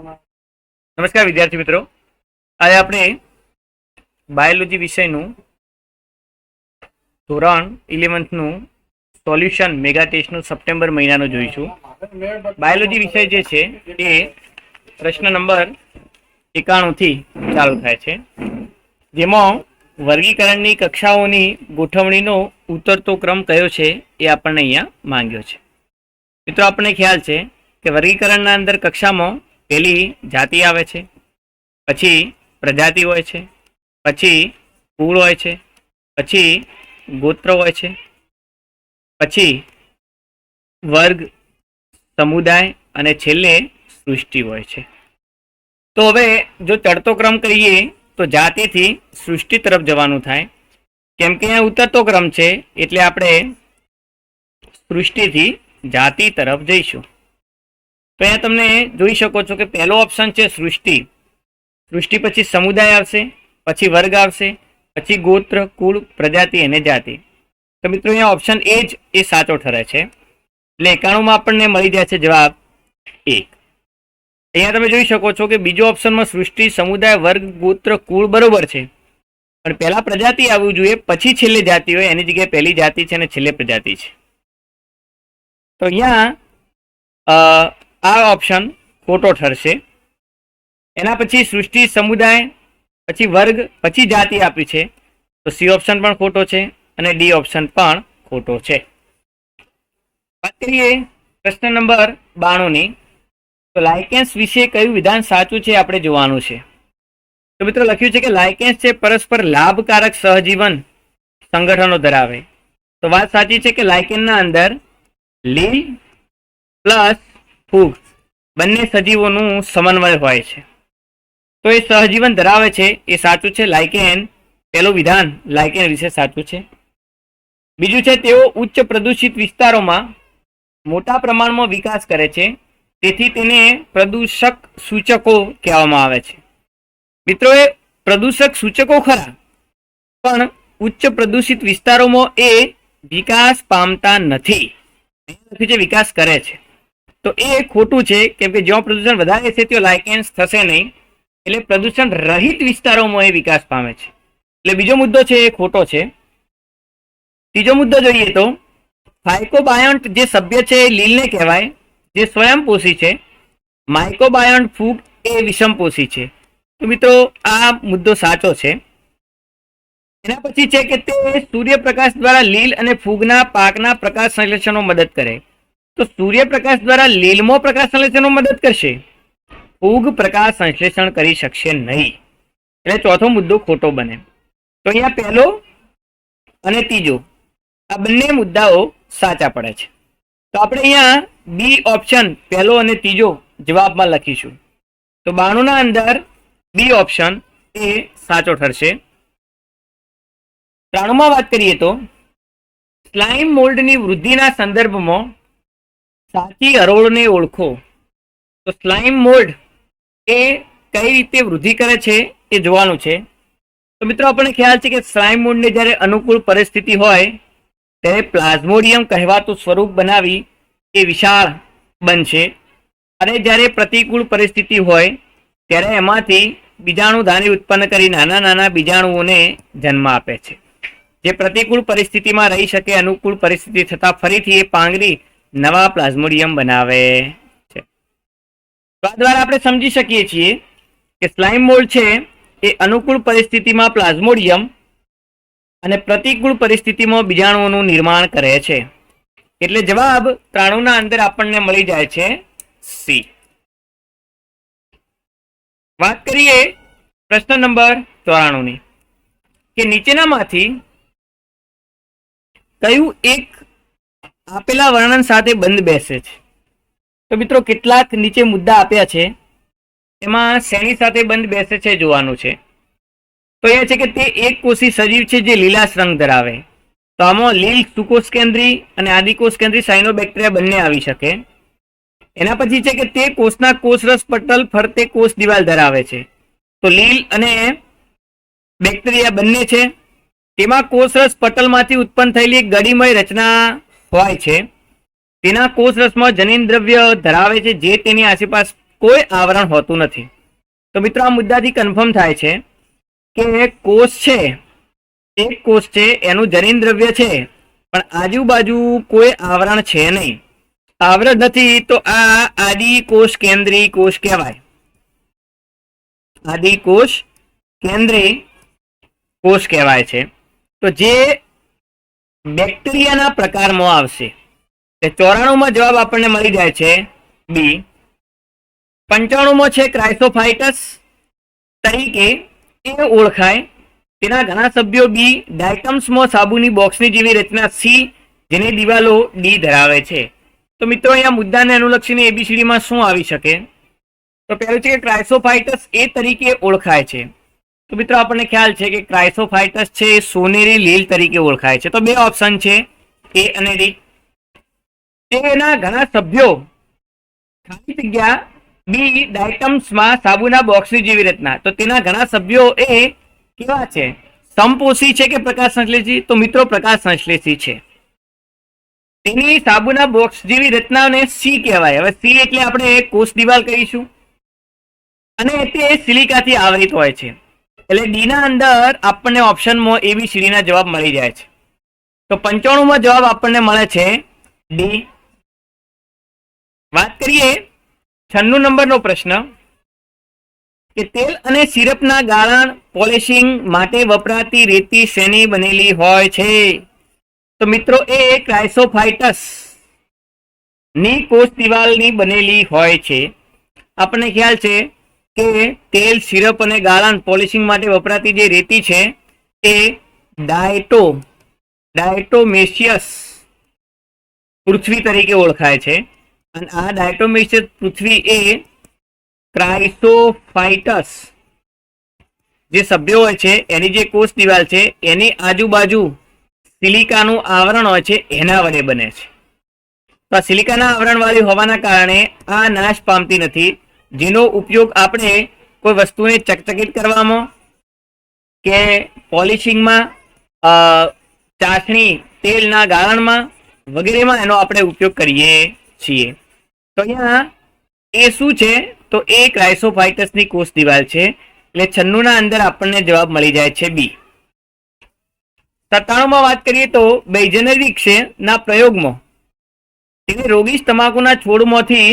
નમસ્કાર વિદ્યાર્થી મિત્રો, આજે આપણે બાયોલોજી વિષયનું ધોરણ 11 નું સોલ્યુશન મેગા ટેસ્ટનું સપ્ટેમ્બર મહિનાનું જોઈશું. બાયોલોજી વિષય જે છે એ પ્રશ્ન નંબર 91 થી ચાલુ થાય છે, જેમાં વર્ગીકરણની કક્ષાઓની ગોઠવણીનો ઉતરતો ક્રમ કયો છે એ આપણને અહીંયા માંગ્યો છે. મિત્રો, આપણને ખ્યાલ છે કે વર્ગીકરણના અંદર કક્ષામાં પહેલી જાતિ આવે છે, પછી પ્રજાતિ હોય છે, પછી કુળ હોય છે, પછી ગોત્ર હોય છે, પછી વર્ગ, સમુદાય અને છેલ્લે સૃષ્ટિ હોય છે. તો હવે જો ચડતો ક્રમ કરીએ તો જાતિથી સૃષ્ટિ તરફ જવાનું થાય, કેમ કે અહીંયા ઉતરતો ક્રમ છે એટલે આપણે સૃષ્ટિથી જાતિ તરફ જઈશું. તો અહીંયા તમે જોઈ શકો છો કે પહેલો ઓપ્શન છે સૃષ્ટિ. સૃષ્ટિ પછી સમુદાય આવશે, પછી વર્ગ આવશે, પછી ગોત્ર, કુળ, પ્રજાતિ અને જાતિ. તો મિત્રો અહીંયા ઓપ્શન એ જ એ સાચો ઠરે છે, એટલે 91 આપણને મળી જાય છે જવાબ 1. અહીંયા તમે જોઈ શકો છો કે બીજો ઓપ્શનમાં સૃષ્ટિ, સમુદાય, વર્ગ, ગોત્ર, કુળ બરોબર છે, પણ પહેલા પ્રજાતિ આવવું જોઈએ, પછી છેલ્લે જાતિ હોય. એની જગ્યાએ પહેલી જાતિ છે અને છેલ્લે પ્રજાતિ છે. તો અહીંયા આ ઓપ્શન ખોટો ઠરશે. એના પછી સૃષ્ટિ, સમુદાય, પછી વર્ગ, પછી જાતિ આપી છે, તો સી ઓપ્શન પણ ખોટો છે અને ડી ઓપ્શન પણ ખોટો છે. વાત કરીએ પ્રશ્ન નંબર 92 ની, તો લાઇકેન્સ વિશે કયું વિધાન સાચું છે આપણે જોવાનું છે. તો મિત્રો લખ્યું છે કે લાઇકેન્સ છે પરસ્પર લાભકારક સહજીવન સંગઠનો ધરાવે. તો વાત સાચી છે કે લાઇકેનના અંદર લીલ પ્લસ ફૂગ બંને સજીવોનું સમન્વય હોય છે, તો એ સહજીવન ધરાવે છે, એ સાચું છે. લાઇકેન પહેલું વિધાન લાઇકેન વિશે સાચું છે. બીજું છે તેઓ ઉચ્ચ પ્રદૂષિત વિસ્તારોમાં મોટા પ્રમાણમાં વિકાસ કરે છે, તેથી તેને પ્રદૂષક સૂચકો કહેવામાં આવે છે. મિત્રો, એ પ્રદૂષક સૂચકો ખરા, પણ ઉચ્ચ પ્રદૂષિત વિસ્તારોમાં એ વિકાસ પામતા નથી. છે વિકાસ કરે છે, તો એ ખોટું છે, કેમ કે જ્યાં પ્રદૂષણ વધારે છે ત્યાં લાઇકેન્સ થશે નહીં, એટલે પ્રદૂષણ રહિત વિસ્તારોમાં એ વિકાસ પામે છે. એટલે બીજો મુદ્દો છે એ ખોટો છે. ત્રીજો મુદ્દો જોઈએ તો ફાયકોબાયોન્ટ જે સભ્ય છે એ લીલને કહેવાય, જે સ્વયંપોષી છે. માઇકોબાયોન્ટ ફૂગ એ વિષમપોષી છે. તો મિત્રો આ મુદ્દો સાચો છે. એના પછી છે કે તે સૂર્યપ્રકાશ દ્વારા લીલ અને ફૂગના પાકના પ્રકાશ સંશ્લેષણમાં મદદ કરે. તો સૂર્યપ્રકાશ દ્વારા લીલમાં પ્રકાશ સંશ્લેષણમાં મદદ કરશે, ફૂગ પ્રકાશ સંશ્લેષણ કરી શકશે નહીં, એટલે ચોથો મુદ્દો ખોટો બને. તો અહીંયા પહેલો અને ત્રીજો આ બંને મુદ્દાઓ સાચા પડે છે. તો આપણે અહીંયા બી ઓપ્શન પહેલો અને ત્રીજો જવાબમાં લખીશું. તો 92 ના અંદર બી ઓપ્શન એ સાચો ઠરશે. 93 વાત કરીએ તો સ્લાઇમ મોલ્ડની વૃદ્ધિના સંદર્ભમાં સાચી હરોળને ઓળખો. તો સ્લાઇમ મોલ્ડ એ કઈ રીતે વૃદ્ધિ કરે છે એ જોવાનું છે. તો મિત્રો આપણને ખ્યાલ છે કે સ્લાઇમ મોલ્ડને જ્યારે અનુકૂળ પરિસ્થિતિ હોય ત્યારે પ્લાઝ્મોડિયમ કહેવાતું સ્વરૂપ બનાવી એ વિશાળ બનશે, અને જ્યારે પ્રતિકૂળ પરિસ્થિતિ હોય ત્યારે એમાંથી બીજાણુ ધાની ઉત્પન્ન કરી નાના નાના બીજાણુઓને જન્મ આપે છે, જે પ્રતિકૂળ પરિસ્થિતિમાં રહી શકે. અનુકૂળ પરિસ્થિતિ થતાં ફરીથી એ પાંગરી નવા પ્લાઝ્મોડિયમ બનાવે છે. તો આ દ્વારા આપણે સમજી શકીએ છીએ કે સ્લાઇમ મોલ્ડ છે એ અનુકૂળ પરિસ્થિતિમાં પ્લાઝ્મોડિયમ અને પ્રતિકૂળ પરિસ્થિતિમાં બીજાણુઓનું નિર્માણ કરે છે. એટલે જવાબ 93 ના અંદર આપણને મળી જાય છે સી. વાત કરીએ પ્રશ્ન નંબર 94 ની, કે નીચેનામાંથી કયું એક આપેલા વર્ણન સાથે બંધ બેસે છે. તો મિત્રો કેટલાક નીચે મુદ્દા આપ્યા છે, એમાં શેની સાથે બંધ બેસે છે જોવાનું છે. તો એ છે કે તે એક કોષી સજીવ છે જે લીલાશ રંગ ધરાવે. તો આમાં લીલ સુકોષ કેન્દ્રી અને આદિકોષ કેન્દ્રી સાયનોબેક્ટેરિયા બંને આવી શકે. એના પછી છે કે તે કોષના કોષરસ પટલ ફરતે કોષ દિવાલ ધરાવે છે. તો લીલ અને બેક્ટેરિયા બંને છે. તેમાં કોષરસ પટલમાંથી ઉત્પન્ન થયેલી એક ગળીમય રચના હોય છે. તેના કોષરસમાં જનીન દ્રવ્ય ધરાવે છે, જે તેની આસપાસ કોઈ આવરણ હોતું નથી. તો મિત્રો આ મુદ્દાથી કન્ફર્મ થાય છે કે કોષ છે, એક કોષ છે એનું જનીન દ્રવ્ય છે પણ આજુબાજુ કોઈ આવરણ છે નહીં. આવરણ નથી તો આ આદિકોષ કેન્દ્રી કોષ કહેવાય. આદિકોષ કેન્દ્રી કોષ કહેવાય છે. તો જે બેક્ટેરિયાના પ્રકારમાં આવશે. 94માં જવાબ આપણને મળી જાય છે બી. 95માં છે ક્રાઇસોફાઇટસ તરીકે એ ઓળખાય. તેના ઘણા સભ્યો બી. ડાયટમ્સમાં સાબુની બોક્સની જેવી રચના સી, જેની દિવાલો ડી ધરાવે છે. તો મિત્રો અહીંયા મુદ્દાને અનુલક્ષીને એબીસીડીમાં શું આવી શકે? તો પહેલું છે કે ક્રાઇસોફાઇટસ એ તરીકે ઓળખાય છે. તો મિત્રો આપણને ખ્યાલ છે કે ક્રાઇસોફાઇટસ છે એ સોનેરી લીલ તરીકે ઓળખાય છે. તો બે ઓપ્શન છે એ અને ડી. તેના ઘણા સભ્યો ખાલી જગ્યા બી. ડાયટમ્સમાં સાબુના બોક્સની જેવી રચના. તો તેના ઘણા સભ્યો એ કેવા છે? સમપોષી છે કે પ્રકાશ સંશ્લેષી? તો મિત્રો પ્રકાશ સંશ્લેષી છે. તેની સાબુના બોક્સ જેવી રચનાને સી કહેવાય. હવે સી એટલે આપણે કોષ દિવાલ કહીશું અને તે સિલિકાથી આવરિત હોય છે. એટલે ડી ના અંદર આપણને ઓપ્શનમાં એબીસીડી ના જવાબ મળી જાય છે. તો 95માં જવાબ આપણને મળે છે ડી. વાત કરીએ 96 નંબરનો પ્રશ્ન કે તેલ અને સિરપના ગાળણ પોલિશિંગ માટે વપરાતી રેતી શેની બનેલી હોય છે? તો મિત્રો એ ક્રાઇસોફાઇટસ ની કોષ દિવાલની બનેલી હોય છે. આપણને ખ્યાલ છે કે તેલ, સિરપ અને ગાળણ પોલિશિંગ માટે વપરાતી જે રેતી છે એ ડાયટોમેશિયસ પૃથ્વી તરીકે ઓળખાય છે. અને આ ડાયટોમેશિયસ પૃથ્વી એ ક્રાઇસોફાઇટસ જે સભ્યો હોય છે એની જે કોષ દિવાલ છે એની આજુબાજુ સિલિકાનું આવરણ હોય છે એના વડે બને છે. તો આ સિલિકાના આવરણવાળી હોવાના કારણે આ નાશ પામતી નથી, જેનો ઉપયોગ આપણે કોઈ વસ્તુને ચકચકિત કરવામાં કે પોલિશિંગમાં, ચાસણી, તેલના ગાળણમાં વગેરેમાં એનો આપણે ઉપયોગ કરીએ છીએ. તો અહીંયા એ શું છે? તો એ ક્રાઇસોફાઇટસની કોષ દિવાલ છે. એટલે 96 ના અંદર આપણને જવાબ મળી જાય છે બી. 97માં વાત કરીએ તો બેઇજેનેરિક્સ ના પ્રયોગમાં તેને રોગીશ તમાકુના છોડમાંથી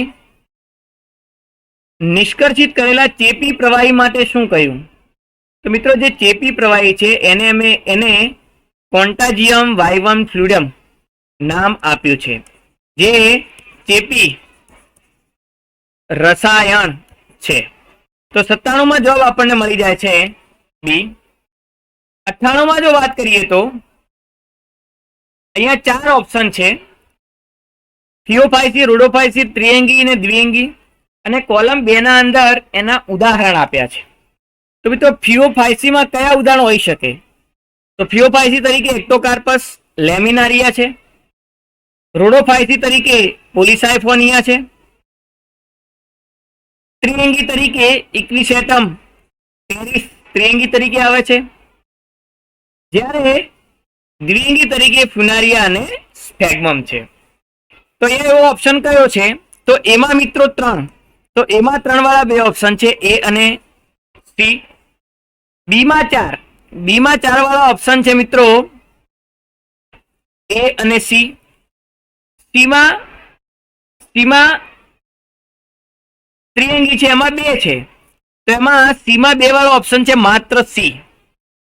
નિષ્કર્ષિત કરેલા ચેપી પ્રવાહી માટે શું કહ્યું? તો મિત્રો જે ચેપી પ્રવાહી છે એને કોન્ટાજિયમ વાઇવમ ફ્લુઇડમ નામ આપ્યું છે, જે ચેપી રસાયણ છે. તો 97માં જવાબ આપણને મળી જાય છે બી. 98માં જો વાત કરીએ તો અહીંયા 4 ઓપ્શન છે: થિયોફાઇસી, રોડોફાઇસી, ત્રિએંગી અને દ્વિએંગી. અને કોલમ 2 ના અંદર એના ઉદાહરણ આપ્યા છે. તો મિત્રો થિયોફાઇસીમાં કયા ઉદાહરણ હોઈ શકે? તો થિયોફાઇસી તરીકે એક્ટોકાર્પસ લેમિનારિયા છે. રોડોફાઇસી તરીકે પોલિસાયફોનિયા છે. ત્રિએંગી તરીકે ઇક્વિસેટમ પેરિસ ત્રિએંગી તરીકે આવે છે. જ્યારે દ્વિએંગી તરીકે ફ્યુનારિયા અને સ્ફેગ્મમ છે. તો એવો ઓપ્શન કયો છે? તો એમાં મિત્રો 3. તો એમાં 3 વાળા બે ઓપ્શન છે એ અને સી. બીમાં 4 વાળા ઓપ્શન છે મિત્રો એ અને સી. સીમાં ત્રિએંગી છે એમાં 2 છે. તો એમાં સીમાં 2 વાળો ઓપ્શન છે માત્ર સી.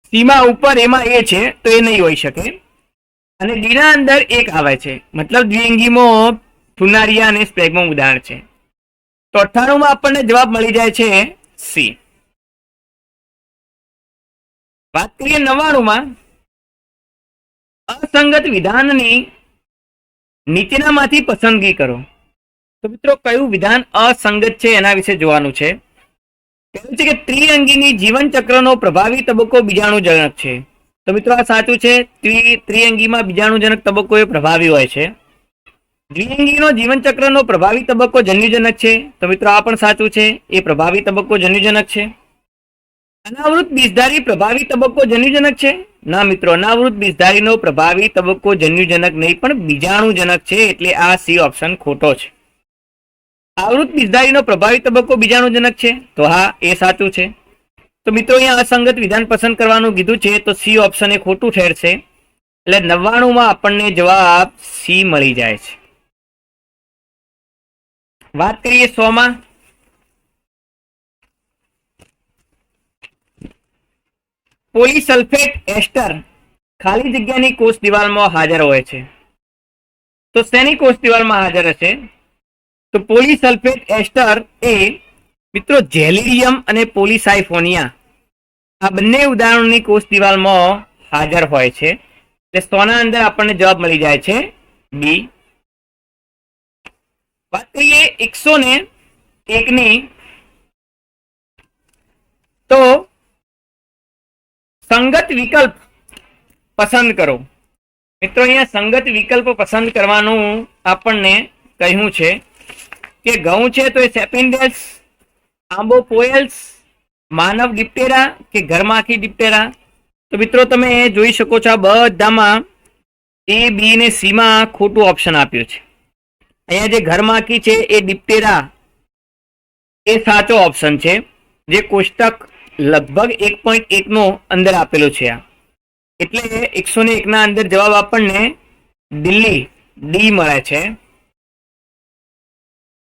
સીમાં ઉપર એમાં એ છે તો એ નહીં હોઈ શકે. અને ડી ના અંદર 1 આવે છે, મતલબ દ્વિએંગીમાં ફ્યુનારિયા અને સ્ફેગ્મમ ઉદાહરણ છે. તો 98માં આપણને જવાબ મળી જાય છે સી. વાત કરીએ 99માં અસંગત વિધાનની નીચેનામાંથી પસંદગી કરો. તો મિત્રો કયું વિધાન અસંગત છે એના વિશે જોવાનું છે. પહેલું છે કે ત્રિઅંગીની જીવન ચક્રનો પ્રભાવી તબક્કો બીજાણુજનક છે. તો મિત્રો આ સાચું છે. ત્રિઅંગીમાં બીજાણુજનક તબક્કો એ પ્રભાવી હોય છે. દ્વિઅંગીનો જીવન ચક્રનો પ્રભાવી તબક્કો જન્યુજનક છે. તો મિત્રો આ પણ સાચું છે, એ પ્રભાવી તબક્કો જન્યુજનક છે. અનાવૃત બીજધારી પ્રભાવી તબક્કો જન્યુજનક છે? ના મિત્રો, અનાવૃત બીજધારીનો પ્રભાવી તબક્કો જન્યુજનક નહીં પણ બીજાણુજનક છે. એટલે આ સી ઓપ્શન ખોટો છે. આવૃત બીજધારીનો પ્રભાવી તબક્કો બીજાણુજનક છે, તો હા એ સાચું છે. તો મિત્રો અહીંયા અસંગત વિધાન પસંદ કરવાનું કીધું છે, તો સી ઓપ્શન એ ખોટું ઠેરશે. એટલે 99 માં આપણને જવાબ સી મળી જાય છે. વાત કરીએ 100 માં. પોલીસલ્ફેટ એસ્ટર ખાલી જગ્યાની કોષ દિવાલમાં હાજર હોય છે, તો શેની કોષ દિવાલમાં હાજર હશે? તો પોલીસલ્ફેટ એસ્ટર એ મિત્રો ઝેલિડિયમ અને પોલીસાઇફોનિયા આ બંને ઉદાહરણોની કોષ દિવાલમાં હાજર હોય છે. એટલે 100 ના અંદર આપણને જવાબ મળી જાય છે બી. વાત કરીએ 101 ની, તો સંગત વિકલ્પ પસંદ કરો. મિત્રો અહીંયા સંગત વિકલ્પ પસંદ કરવાનું આપણને કહ્યું છે કે ઘઉં છે તો એ સેપિન્ડેલ્સ, આંબો પોએલ્સ, માનવ ડિપ્ટેરા કે ઘરમાખી ડિપ્ટેરા. તો મિત્રો તમે જોઈ શકો છો આ બધામાં એ બી ને સી માં ખોટું ઓપ્શન આપ્યું છે. અહીંયા જે ઘરમાખી છે એ ડિપ્ટેરા એ સાચો ઓપ્શન છે, જે કોષ્ટક લગભગ 1.1 નો અંદર આપેલો છે. આ એટલે 101 ના અંદર જવાબ આપણને દિલ્હી ડી મળે છે.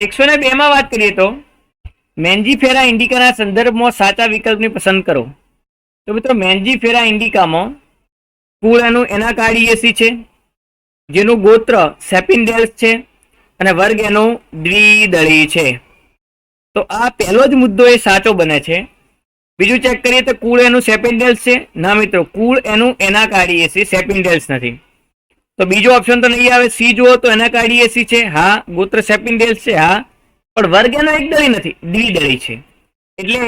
102 માં વાત કરીએ તો મેન્જીફેરા ઇન્ડિકાના સંદર્ભમાં સાચા વિકલ્પને પસંદ કરો. તો મિત્રો મેન્જીફેરા ઇન્ડિકામાં કુળ એનું એનાકાર્ડિયેસી છે, જેનું ગોત્ર સેપિન્ડેલ્સ છે અને વર્ગ એનો દ્વિદળી છે. તો આ પહેલો જ મુદ્દો એ સાચો બને છે. બીજું ચેક કરીએ તો કુળ એનું સેપિન્ડેલ્સ છે. ના મિત્રો, કુળ એનું એનાકાર્ડિયેસી, સેપિન્ડેલ્સ નથી. તો બીજો ઓપ્શન તો નહીં આવે. સી જુઓ તો એનાકાર્ડિયેસી છે, હા. ગોત્ર સેપિન્ડેલ્સ છે, હા. પણ વર્ગ એનો એક દળી નથી, દ્વિદળી છે. એટલે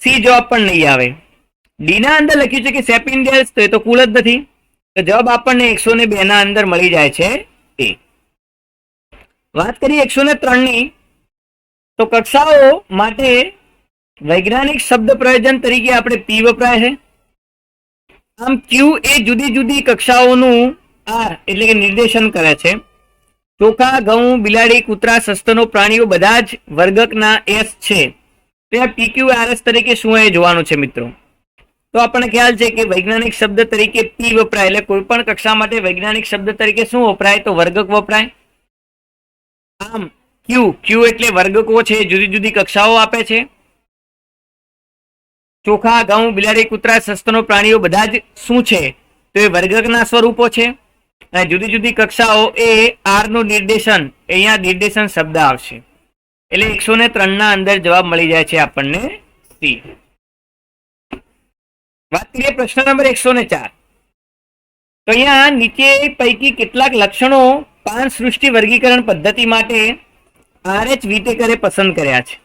સી જવાબ પણ નહીં આવે. ડી ના અંદર લખ્યું છે કે સેપિન્ડેલ્સ, તો એ તો કુલ જ નથી. તો જવાબ આપણને 102 ના અંદર મળી જાય છે એ. વાત કરીએ 103 ની, તો કક્ષાઓ માટે વૈજ્ઞાનિક શબ્દ પ્રયોજન તરીકે આપણે પી વપરાય છે. આમ ક્યુ એ જુદી જુદી કક્ષાઓનું આર એટલે કે નિર્દેશન કરે છે. ચોખા, ઘઉં, બિલાડી, કૂતરા, સસ્તનો, પ્રાણીઓ બધા જ વર્ગકના એસ છે. ત્યાં PQRS તરીકે શું એ જોવાનું છે મિત્રો. તો આપણને ખ્યાલ છે કે વૈજ્ઞાનિક શબ્દ તરીકે પી વપરાય, એટલે કોઈ પણ કક્ષા માટે વૈજ્ઞાનિક શબ્દ તરીકે શું વપરાય? તો વર્ગક વપરાય. આમ ક્યુ એટલે વર્ગકો છે, જુદી જુદી કક્ષાઓ આપે છે. ચોખા, ઘઉં, બિલાડી, કૂતરા, સસ્તનો, પ્રાણીઓ બધા જ શું છે? તો એ વર્ગકના સ્વરૂપો છે. અને જુદી જુદી કક્ષાઓ એ આર નું નિર્દેશન, અહીંયા નિર્દેશન શબ્દ આવશે. એટલે 103 ના અંદર જવાબ મળી જાય છે આપણને સી. વાત કરીએ પ્રશ્ન નંબર 104. તો અહીંયા નીચે પૈકી કેટલાક લક્ષણો પાંચસૃષ્ટિ વર્ગીકરણ પદ્ધતિ માટે RH વિટેકરે પસંદ કર્યા છે.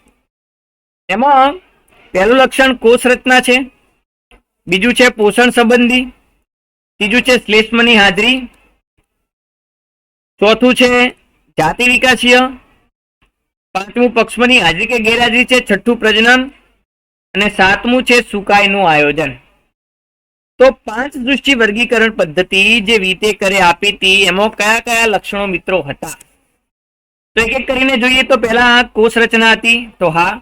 એમાં પહેલું લક્ષણ કોષ રચના છે, બીજું છે પોષણ સંબંધી, ત્રીજું છે શ્લેષ્મની હાજરી, ચોથું છે જાતિ વિકાસીય, પાંચમું પક્ષમની હાજરી કે ગેરહાજરી છે, છઠ્ઠું પ્રજનન અને સાતમું છે સુકાઈનું આયોજન. તો પાંચસૃષ્ટિ વર્ગીકરણ પદ્ધતિ જે વિટેકરે આપી હતી એમાં કયા કયા લક્ષણો મિત્રો હતા? તો એક એક કરીને જોઈએ. તો પહેલા કોષ રચના હતી, તો હા.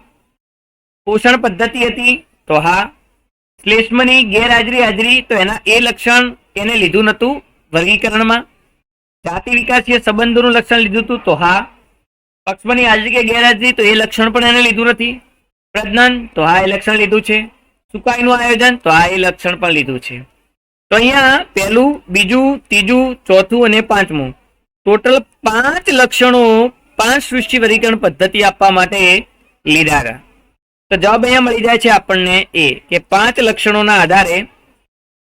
પોષણ પદ્ધતિ હતી, તો હા. શ્લેષ્મની ગેરહાજરી હાજરી, તો એના એ લક્ષણ એને લીધું નતું વર્ગીકરણમાં. જાતિ વિકાસીય સંબંધોનું લક્ષણ લીધું હતું, તો હા. પક્ષમની હાજરી કે ગેરહાજરી, તો એ લક્ષણ પણ એને લીધું નથી. પ્રજનન, તો હા એ લક્ષણ લીધું છે. સુકાઈનું આયોજન, તો આ એ લક્ષણ પણ લીધું છે. તો અહીંયા પહેલું, બીજું, ત્રીજું, ચોથું અને પાંચમું ટોટલ 5 લક્ષણો પાંચસૃષ્ટિ વર્ગીકરણ પદ્ધતિ આપવા માટે લીધા. તો જવાબ અહીંયા મળી જાય છે આપણને એ કે 5 લક્ષણોના આધારે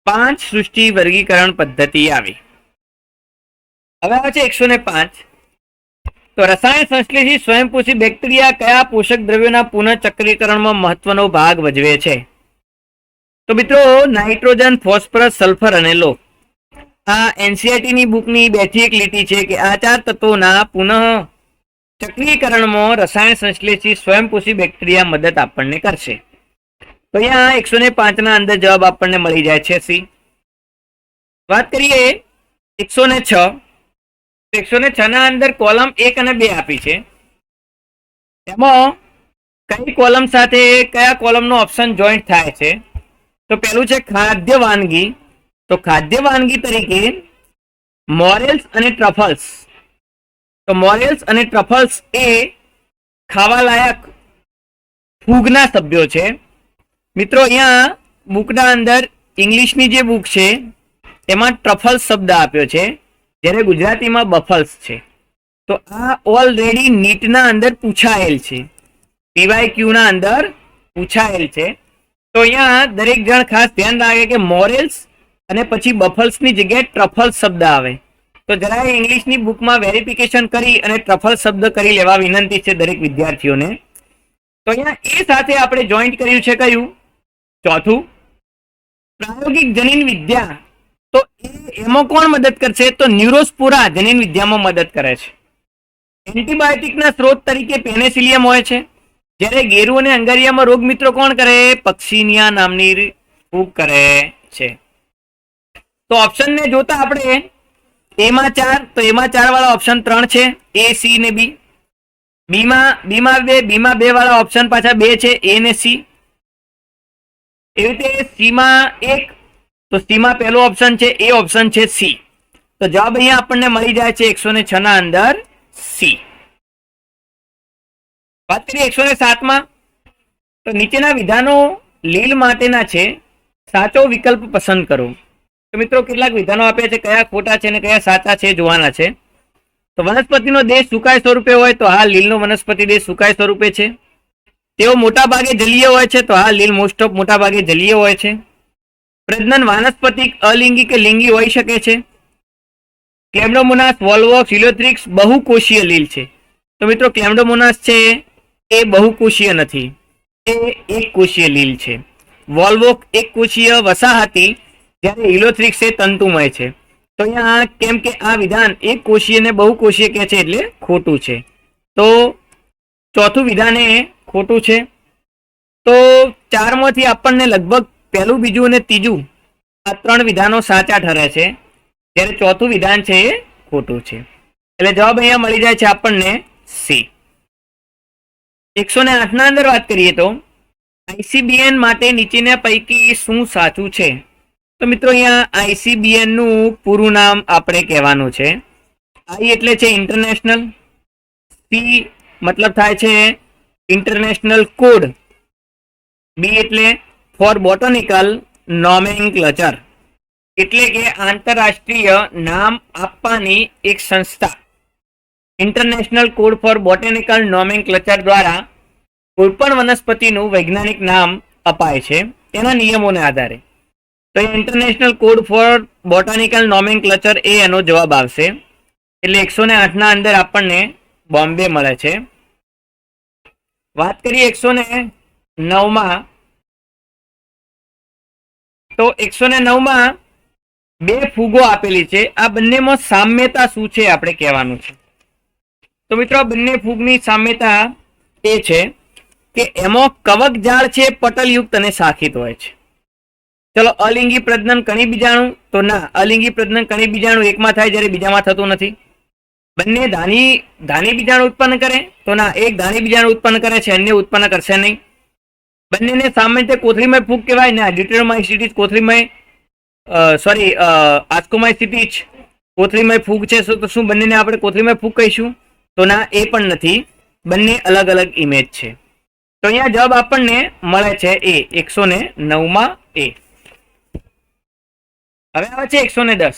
પાંચસૃષ્ટિ વર્ગીકરણ પદ્ધતિ આવી. હવે આવે છે 105. તો રસાયણ સંશ્લેષી સ્વયંપોષી બેક્ટેરિયા કયા પોષક દ્રવ્યોના પુનઃચક્રીકરણમાં મહત્વનો ભાગ ભજવે છે? તો મિત્રો નાઇટ્રોજન, ફોસ્ફરસ, સલ્ફર અને લોહ. આ એનસીઈઆરટી ની બુકની બેઠી એક લીટી છે કે આ 4 તત્વોના પુનઃ ચક્રીકરણમાં રસાયણ સંશ્લેષી સ્વયંપોષી બેક્ટેરિયા મદદ આપણને કરશે. તો અહીંયા 105 ના અંદર જવાબ આપણને મળી જાય છે સી. વાત કરીએ 106. 106 ના અંદર કોલમ 1 અને 2 આપી છે. એમાં કઈ કોલમ સાથે કયા કોલમનો ઓપ્શન જોઈન્ટ થાય છે? તો પહેલું છે ખાદ્ય વાનગી. તો ખાદ્ય વાનગી તરીકે મોરેલ્સ અને ટ્રફલ્સ. તો મોરેલ્સ અને ટ્રફલ્સ એ ખાવા લાયક ફૂગના સભ્યો છે. મિત્રો અહીંયા બુકના અંદર ઇંગ્લિશની જે બુક છે એમાં ટ્રફલ્સ શબ્દ આપ્યો છે, જ્યારે ગુજરાતીમાં બફલ્સ છે. તો આ ઓલરેડી નીટના અંદર પૂછાયેલ છે, PYQ ના અંદર પૂછાયેલ છે. તો અહીંયા દરેક જણ ખાસ ધ્યાન રાખે કે મોરેલ્સ અને પછી બફલ્સની જગ્યાએ ટ્રફલ્સ શબ્દ આવે. તો જરાય ઇંગ્લિશની બુકમાં વેરિફિકેશન કરી અને ટ્રફલ્સ શબ્દ કરી લેવા વિનંતી છે દરેક વિદ્યાર્થીઓને. તો અહીંયા એ સાથે આપણે જોઈન્ટ કર્યું છે કયું? ચોથું, પ્રાયોગિક જનીન વિદ્યા. તો એમાં કોણ મદદ કરશે? તો ન્યુરોસ્પોરા જનીન વિદ્યામાં મદદ કરે છે. એન્ટીબાયોટિકના સ્ત્રોત તરીકે પેનિસિલિયમ હોય છે, જ્યારે ગેરુ અને અંગારિયામાં રોગ મિત્રો કોણ કરે? પક્સિનિયા નામની ફૂગ કરે છે. તો ઓપ્શનને જોતા આપણે એમાં 4, તો એમાં 4 વાળા ઓપ્શન 3 છે, A, C ને B. બીમાં 2 વાળા ઓપ્શન પાછા 2 છે, A ને C. એવી રીતે સીમાં 1, તો સીમાં પહેલો ઓપ્શન છે, એ ઓપ્શન છે C. તો જવાબ અહીંયા આપણને મળી જાય છે 106 ના અંદર C. વાત કરીએ 107 માં. તો નીચેના વિધાનો લીલ માટેના છે, સાચો વિકલ્પ પસંદ કરો. તો મિત્રો કેટલાક વિધાનો આપ્યા છે, કયા ખોટા છે અને કયા સાચા છે જોવાના છે. તો વનસ્પતિનો દેહ સુકાય સ્વરૂપે હોય તો હા, લીલનો વનસ્પતિ દેહ સુકાય સ્વરૂપે છે. તેઓ મોટા ભાગે જલીય હોય છે તો હા, લીલ મોસ્ટ ઓફ મોટા ભાગે જલીય હોય છે. પ્રજનન વાનસ્પતિક, અલિંગી કે લિંગી હોઈ શકે છે. ક્લેમ્ડોમોનાસ, વોલ્વોક્સ, હિલોથ્રિક્સ બહુકોષીય લીલ છે. તો મિત્રો ક્લેમ્ડોમોનાસ છે એ બહુકોષીય નથી, એ એક કોષીય લીલ છે. વોલ્વોક એક કોષીય વસાહતી, જ્યારે હિલોથ્રિક્સ એ તંતુમય છે. તો અહીંયા કેમ કે આ વિધાન એક કોષીય ને બહુકોષીય કહે છે એટલે ખોટું છે. તો ચોથું વિધાન એ ખોટું છે. તો 4 માંથી આપણને લગભગ પહેલું, બીજું અને ત્રીજું આ 3 વિધાનો સાચા ઠરે છે, જ્યારે ચોથું વિધાન છે એ ખોટું છે. એટલે જવાબ અહીંયા મળી જાય છે આપણને C. 108 ના અંદર વાત કરીએ તો ICBN માટે નીચેના પૈકી શું સાચું છે? તો મિત્રો અહીંયા ICBN નું પૂરું નામ આપણે કહેવાનું છે. I એટલે છે ઇન્ટરનેશનલ, C મતલબ થાય છે ઇન્ટરનેશનલ કોડ, B એટલે ફોર બોટનિકલ નોમેનક્લેચર, એટલે કે આંતરરાષ્ટ્રીય નામ આપવાની એક સંસ્થા. International code four botanical nomenclature દ્વારા કોઈપણ વનસ્પતિનું વૈજ્ઞાનિક નામ અપાય છે એના નિયમોને આધારે. તો international code for botanical nomenclature એ એનો જવાબ આવશે. એટલે 108 ના અંદર આપણને બોમ્બે મળે છે. વાત કરીએ 109 માં. તો 109 માં 2 ફૂગો આપેલી છે, આ બંનેમાં સામ્યતા શું છે આપણે કહેવાનું છે. તો મિત્રો આ બંને ફૂગની સામ્યતા એ છે કે એમાં કવક જાળ છે પટલયુક્ત અને શાખિત હોય છે. ચલો, અલિંગી પ્રજનન કણી બીજાણુ, તો ના, અલિંગી પ્રજનન કણી બીજાણુ એકમાં થાય જ્યારે બીજામાં થતું નથી. બંને ધાની બીજાણુ ઉત્પન્ન કરે, તો ના, એક ધાની બીજાણુ ઉત્પન્ન કરે છે, અન્ય ઉત્પન્ન કરશે નહીં. બંનેને સામાન્ય કોથળીમય ફૂગ કહેવાય ને, ડિટ્રોમાઇસિટીસ કોથળીમય, સોરી આસ્કોમાઇસિટીસ કોથળીમય ફૂગ છે. તો શું બંનેને આપણે કોથળીમય ફૂગ કહીશું? તો ના, એ પણ નથી, બંને અલગ અલગ ઇમેજ છે. તો અહીંયા જવાબ આપણને મળે છે એ 109 માં એ. હવે આવે છે 110.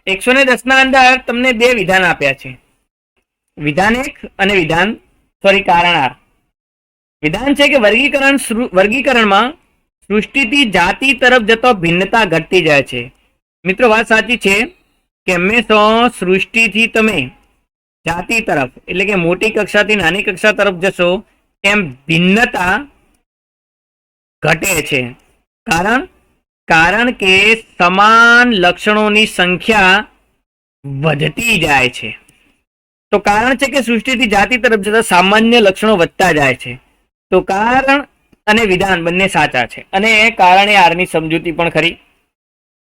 110 ના અંદર તમને 2 વિધાન આપ્યા છે, વિધાન 1 અને કારણ R. વિધાન છે કે વર્ગીકરણમાં સૃષ્ટિથી જાતિ તરફ જતો ભિન્નતા ઘટતી જાય છે. મિત્રો વાત સાચી છે કે હંમેશા સૃષ્ટિથી તમે જાતિ તરફ, એટલે કે મોટી કક્ષાથી નાની કક્ષા તરફ જશો એમ ભિન્નતા ઘટે છે. કારણ કે સમાન લક્ષણોની સંખ્યા વધતી જાય છે. તો કારણ છે કે સૃષ્ટિથી જાતિ તરફ જતા સામાન્ય લક્ષણો વધતા જાય છે. તો કારણ અને વિધાન બંને સાચા છે, અને કારણ એ આર ની સમજૂતી પણ ખરી.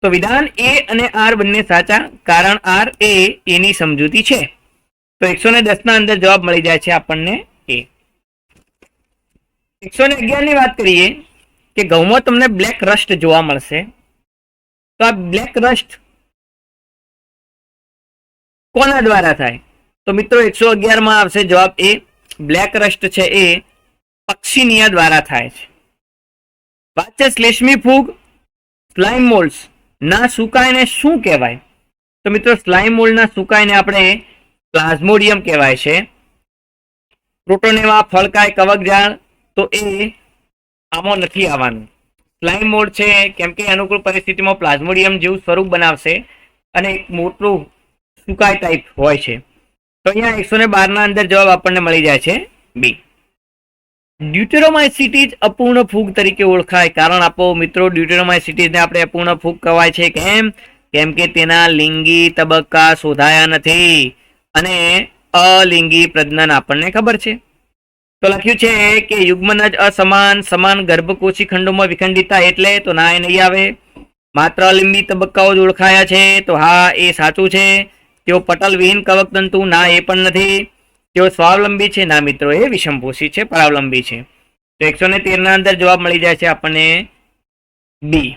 તો વિધાન એ અને આર બંને સાચા, કારણ આર એ એની સમજૂતી છે. તો 110 ના અંદર જવાબ મળી જાય છે આપણને એ. 111 ની વાત કરીએ કે ઘઉંમાં તમને બ્લેક રસ્ટ જોવા મળશે. તો આ બ્લેક રસ્ટ કોના દ્વારા થાય? તો મિત્રો 111 માં આવશે જવાબ એ. બ્લેક રસ્ટ છે એ પક્ષીનિયા દ્વારા થાય છે. વાત છે શ્લેષ્મી ફૂગ સ્લાઇમ મોલ્ડ્સ ના સુકાયને શું કહેવાય? તો મિત્રો સ્લાઇમ મોલ્ડ ના સુકાયને આપણે પ્લાઝ્મોડિયમ કહેવાય છે. પ્રોટોનેવા ફળકાય કવકજાળ તો એ આમાં નથી આવવાનું. સ્લાઇમ મોલ્ડ છે કેમ કે અનુકૂળ પરિસ્થિતિમાં પ્લાઝ્મોડિયમ જેવું સ્વરૂપ બનાવશે અને એક મોટું સુકાય ટાઈપ હોય છે. તો અહીંયા 112 ના અંદર જવાબ આપણને મળી જાય છે બી. ડ્યુટેરોમાઇસિટીઝ અપૂર્ણ ફૂગ તરીકે ઓળખાય. કારણ આપો મિત્રો. ડ્યુટેરોમાઇસિટીઝને આપણે અપૂર્ણ ફૂગ કહેવાય છે. કેમ કે તેના લિંગી તબક્કા શોધાયા નથી અને અલિંગી પ્રજનન આપણને ખબર છે. તો લખ્યું છે કે યુગ્મનજ અસમાન સમાન ગર્ભકોશી ખંડોમાં વિખંડિતતા એટલે તો ના એ નહીં આવે. માત્ર અલિંબી તબક્કાઓ જ ઓળખાયા છે તો હા એ સાચું છે. તેઓ પટલ વિહીન કવકતંતુ ના એ પણ નથી. તેઓ સ્વાવલંબી છે ના મિત્રો એ વિષમપોષી છે પરાવલંબી છે. તો 113 ના અંદર જવાબ મળી જાય છે આપણને બી.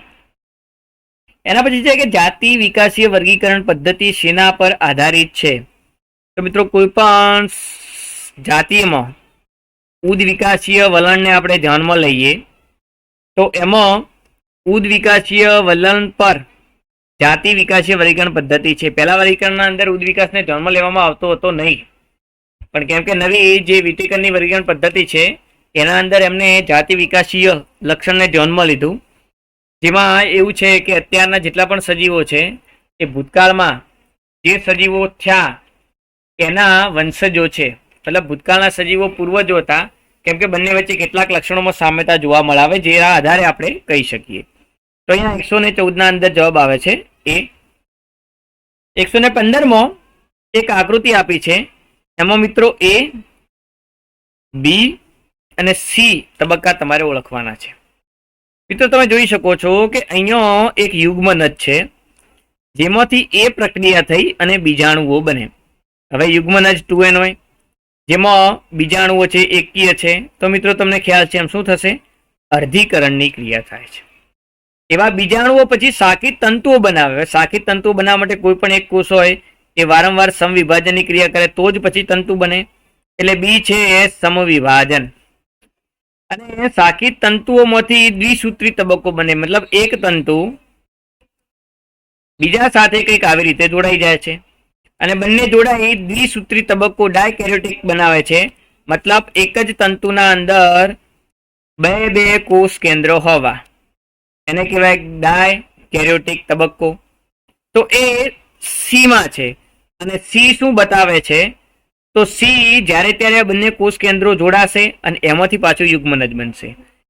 એના પછી છે કે જાતિ વિકાસીય વર્ગીકરણ પદ્ધતિ શેના પર આધારિત છે? તો મિત્રો કોઈ પણ જાતિમાં ઉદ વિકાસીય વલણને આપણે ધ્યાનમાં લઈએ તો એમાં ઉદ વિકાસીય વલણ પર જાતિ વિકાસીય વર્ગીકરણ પદ્ધતિ છે. પહેલા વર્ગીકરણના અંદર ઉદ વિકાસને ધ્યાનમાં લેવામાં આવતો હતો નહીં, પણ કેમ કે નવી જે વિટેકરની વર્ગીકરણ પદ્ધતિ છે એના અંદર એમને જાતિ વિકાસીય લક્ષણને ધ્યાનમાં લીધું. જેમાં એવું છે કે અત્યારના જેટલા પણ સજીવો છે એ ભૂતકાળમાં જે સજીવો થયા એના વંશજો છે. મતલબ ભૂતકાળના સજીવો પૂર્વજો હતા, કેમ કે બંને વચ્ચે કેટલાક લક્ષણોમાં સામ્યતા જોવા મળે જેના આધારે આપણે કહી શકીએ. તો અહીંયા 114 ના અંદર જવાબ આવે છે એ. 115 માં એક આકૃતિ આપી છે. એમાં મિત્રો એ, બી અને સી તબક્કા તમારે ઓળખવાના છે. મિત્રો તમે જોઈ શકો છો કે અહીંયા એક યુગ્મનજ છે જેમાંથી એ પ્રક્રિયા થઈ અને બીજાણુઓ બને. હવે યુગ્મનજ 2n હોય જેમાં બીજાણુઓ છે એકકીય છે તો મિત્રો તમને ખ્યાલ છે એમ શું થશે? અર્ધીકરણની ક્રિયા થાય છે. એવા બીજાણુઓ પછી શાખિત તંતુઓ બનાવે. શાખિત તંતુઓ બનાવવા માટે કોઈ પણ એક કોષ હોય એ વારંવાર સમવિભાજનની ક્રિયા કરે તો જ પછી તંતુ બને. એટલે બી છે એ સમવિભાજન. અને શાખિત તંતુઓમાંથી દ્વિસૂત્રી તબક્કો બને. મતલબ એક તંતુ બીજા સાથે કંઈક આવી રીતે જોડાઈ જાય છે અને બંને જોડાઈ દ્વિસૂત્રી તબક્કો ડાયકેરિયોટિક બનાવે છે. મતલબ એક જ તંતુના અંદર બે કોષ કેન્દ્રો હોવા એને કહેવાય ડાયકેરિયોટિક તબક્કો. તો એ સીમાં છે અને સી શું બતાવે છે? તો સી જ્યારે ત્યારે બંને કોષ કેન્દ્રો જોડાશે અને એમાંથી પાછું યુગ્મનજ બનશે.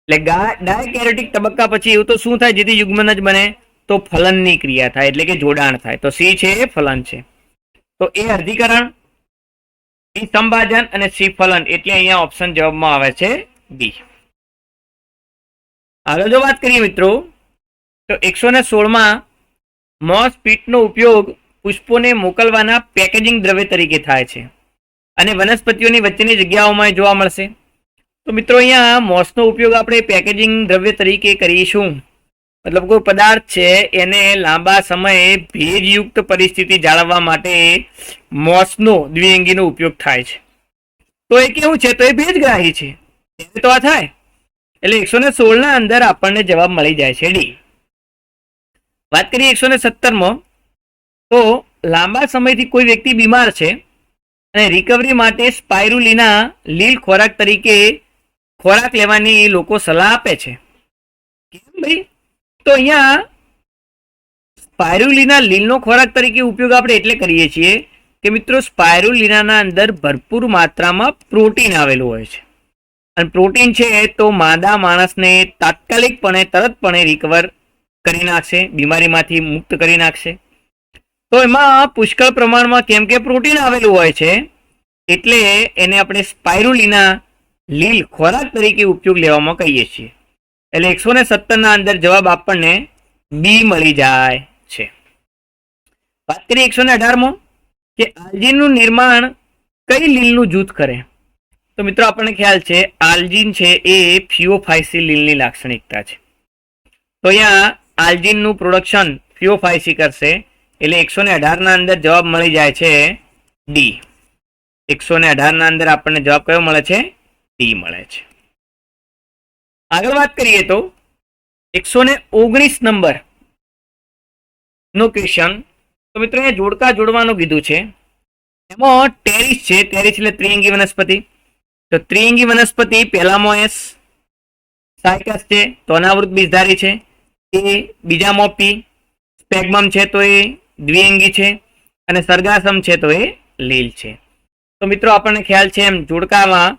એટલે ડાયકેરિયોટિક તબક્કા પછી એવું તો શું થાય જેથી યુગ્મનજ બને? તો ફલનની ક્રિયા થાય એટલે કે જોડાણ થાય. તો સી છે એ ફલન છે. તો એ અર્ધીકરણ, બી સંભાજન અને સી ફલન. એટલે અહીંયા ઓપ્શન જવાબમાં આવે છે બી. આગળ જો વાત કરીએ મિત્રો તો 116 માં મોસ પીટનો ઉપયોગ પુષ્પોને મોકલવાના પેકેજિંગ દ્રવ્ય તરીકે થાય છે અને વનસ્પતિઓની વચ્ચેની જગ્યાઓમાં જોવા મળશે. તો મિત્રો અહીંયા મોસનો ઉપયોગ આપણે પેકેજિંગ દ્રવ્ય તરીકે કરીશું. મતલબ કોઈ પદાર્થ છે એને લાંબા સમયે ભેજયુક્ત પરિસ્થિતિ જાળવવા માટે મોસનો દ્વિઅંગીનો ઉપયોગ થાય છે. તો એ કેવું છે? તો એ ભેજગ્રાહી છે તો આ થાય. એટલે 116 ના અંદર આપણને જવાબ મળી જાય છે ડી. વાત કરીએ 117 માં તો લાંબા સમયથી કોઈ વ્યક્તિ બીમાર છે અને રિકવરી માટે સ્પાઇરુલિના લીલ ખોરાક તરીકે ખોરાક લેવાની લોકો સલાહ આપે છે. કેમ ભાઈ? તો અહીંયા સ્પાઇરુલિના લીલનો ખોરાક તરીકે ઉપયોગ આપણે એટલે કરીએ છીએ કે મિત્રો સ્પાઇરુલિનાના અંદર ભરપૂર માત્રામાં પ્રોટીન આવેલું હોય છે અને પ્રોટીન છે તો માંદા માણસને તાત્કાલિકપણે તરતપણે રિકવર કરી નાખશે, બીમારીમાંથી મુક્ત કરી નાખશે. તો એમાં પુષ્કળ પ્રમાણમાં કેમ કે પ્રોટીન આવેલું હોય છે એટલે એને આપણે સ્પાઇરુલિના લીલ ખોરાક તરીકે ઉપયોગ લેવામાં કહીએ છીએ. એટલે 117 ના અંદર જવાબ આપણને બી મળી જાય છે. વાત કરીએ 118 માં કે આલ્જીનનું નિર્માણ કઈ લીલનું જૂથ કરે? તો મિત્રો આપણને ખ્યાલ છે આલ્જીન છે એ ફિઓફાઇસી લીલની લાક્ષણિકતા છે. તો અહીંયા આલ્જીનનું પ્રોડક્શન ફિઓફાઇસી કરશે એટલે 118 ના અંદર જવાબ મળી જાય છે ડી. 118 ના અંદર આપણને જવાબ કયો મળે છે? ડી મળે છે. આગળ વાત કરીએ તો 119 નંબર નો ક્વેશ્ચન. તો મિત્રો અહીંયા જોડકા જોડવાનું કીધું છે. એમાં ટેરિસ છે, ટેરિસ એટલે ત્રિઅંગી વનસ્પતિ. તો ત્રિઅંગી વનસ્પતિ પહેલામાં એસ, સાયકસ છે તો અનાવૃત બીજધારી છે, એ બીજામાં પી, સ્પેગ્મમ છે તો એ દ્વિઅંગી છે, અને સરગાસમ છે તો એ લીલ છે. તો મિત્રો આપણને ખ્યાલ છે એમ જોડકામાં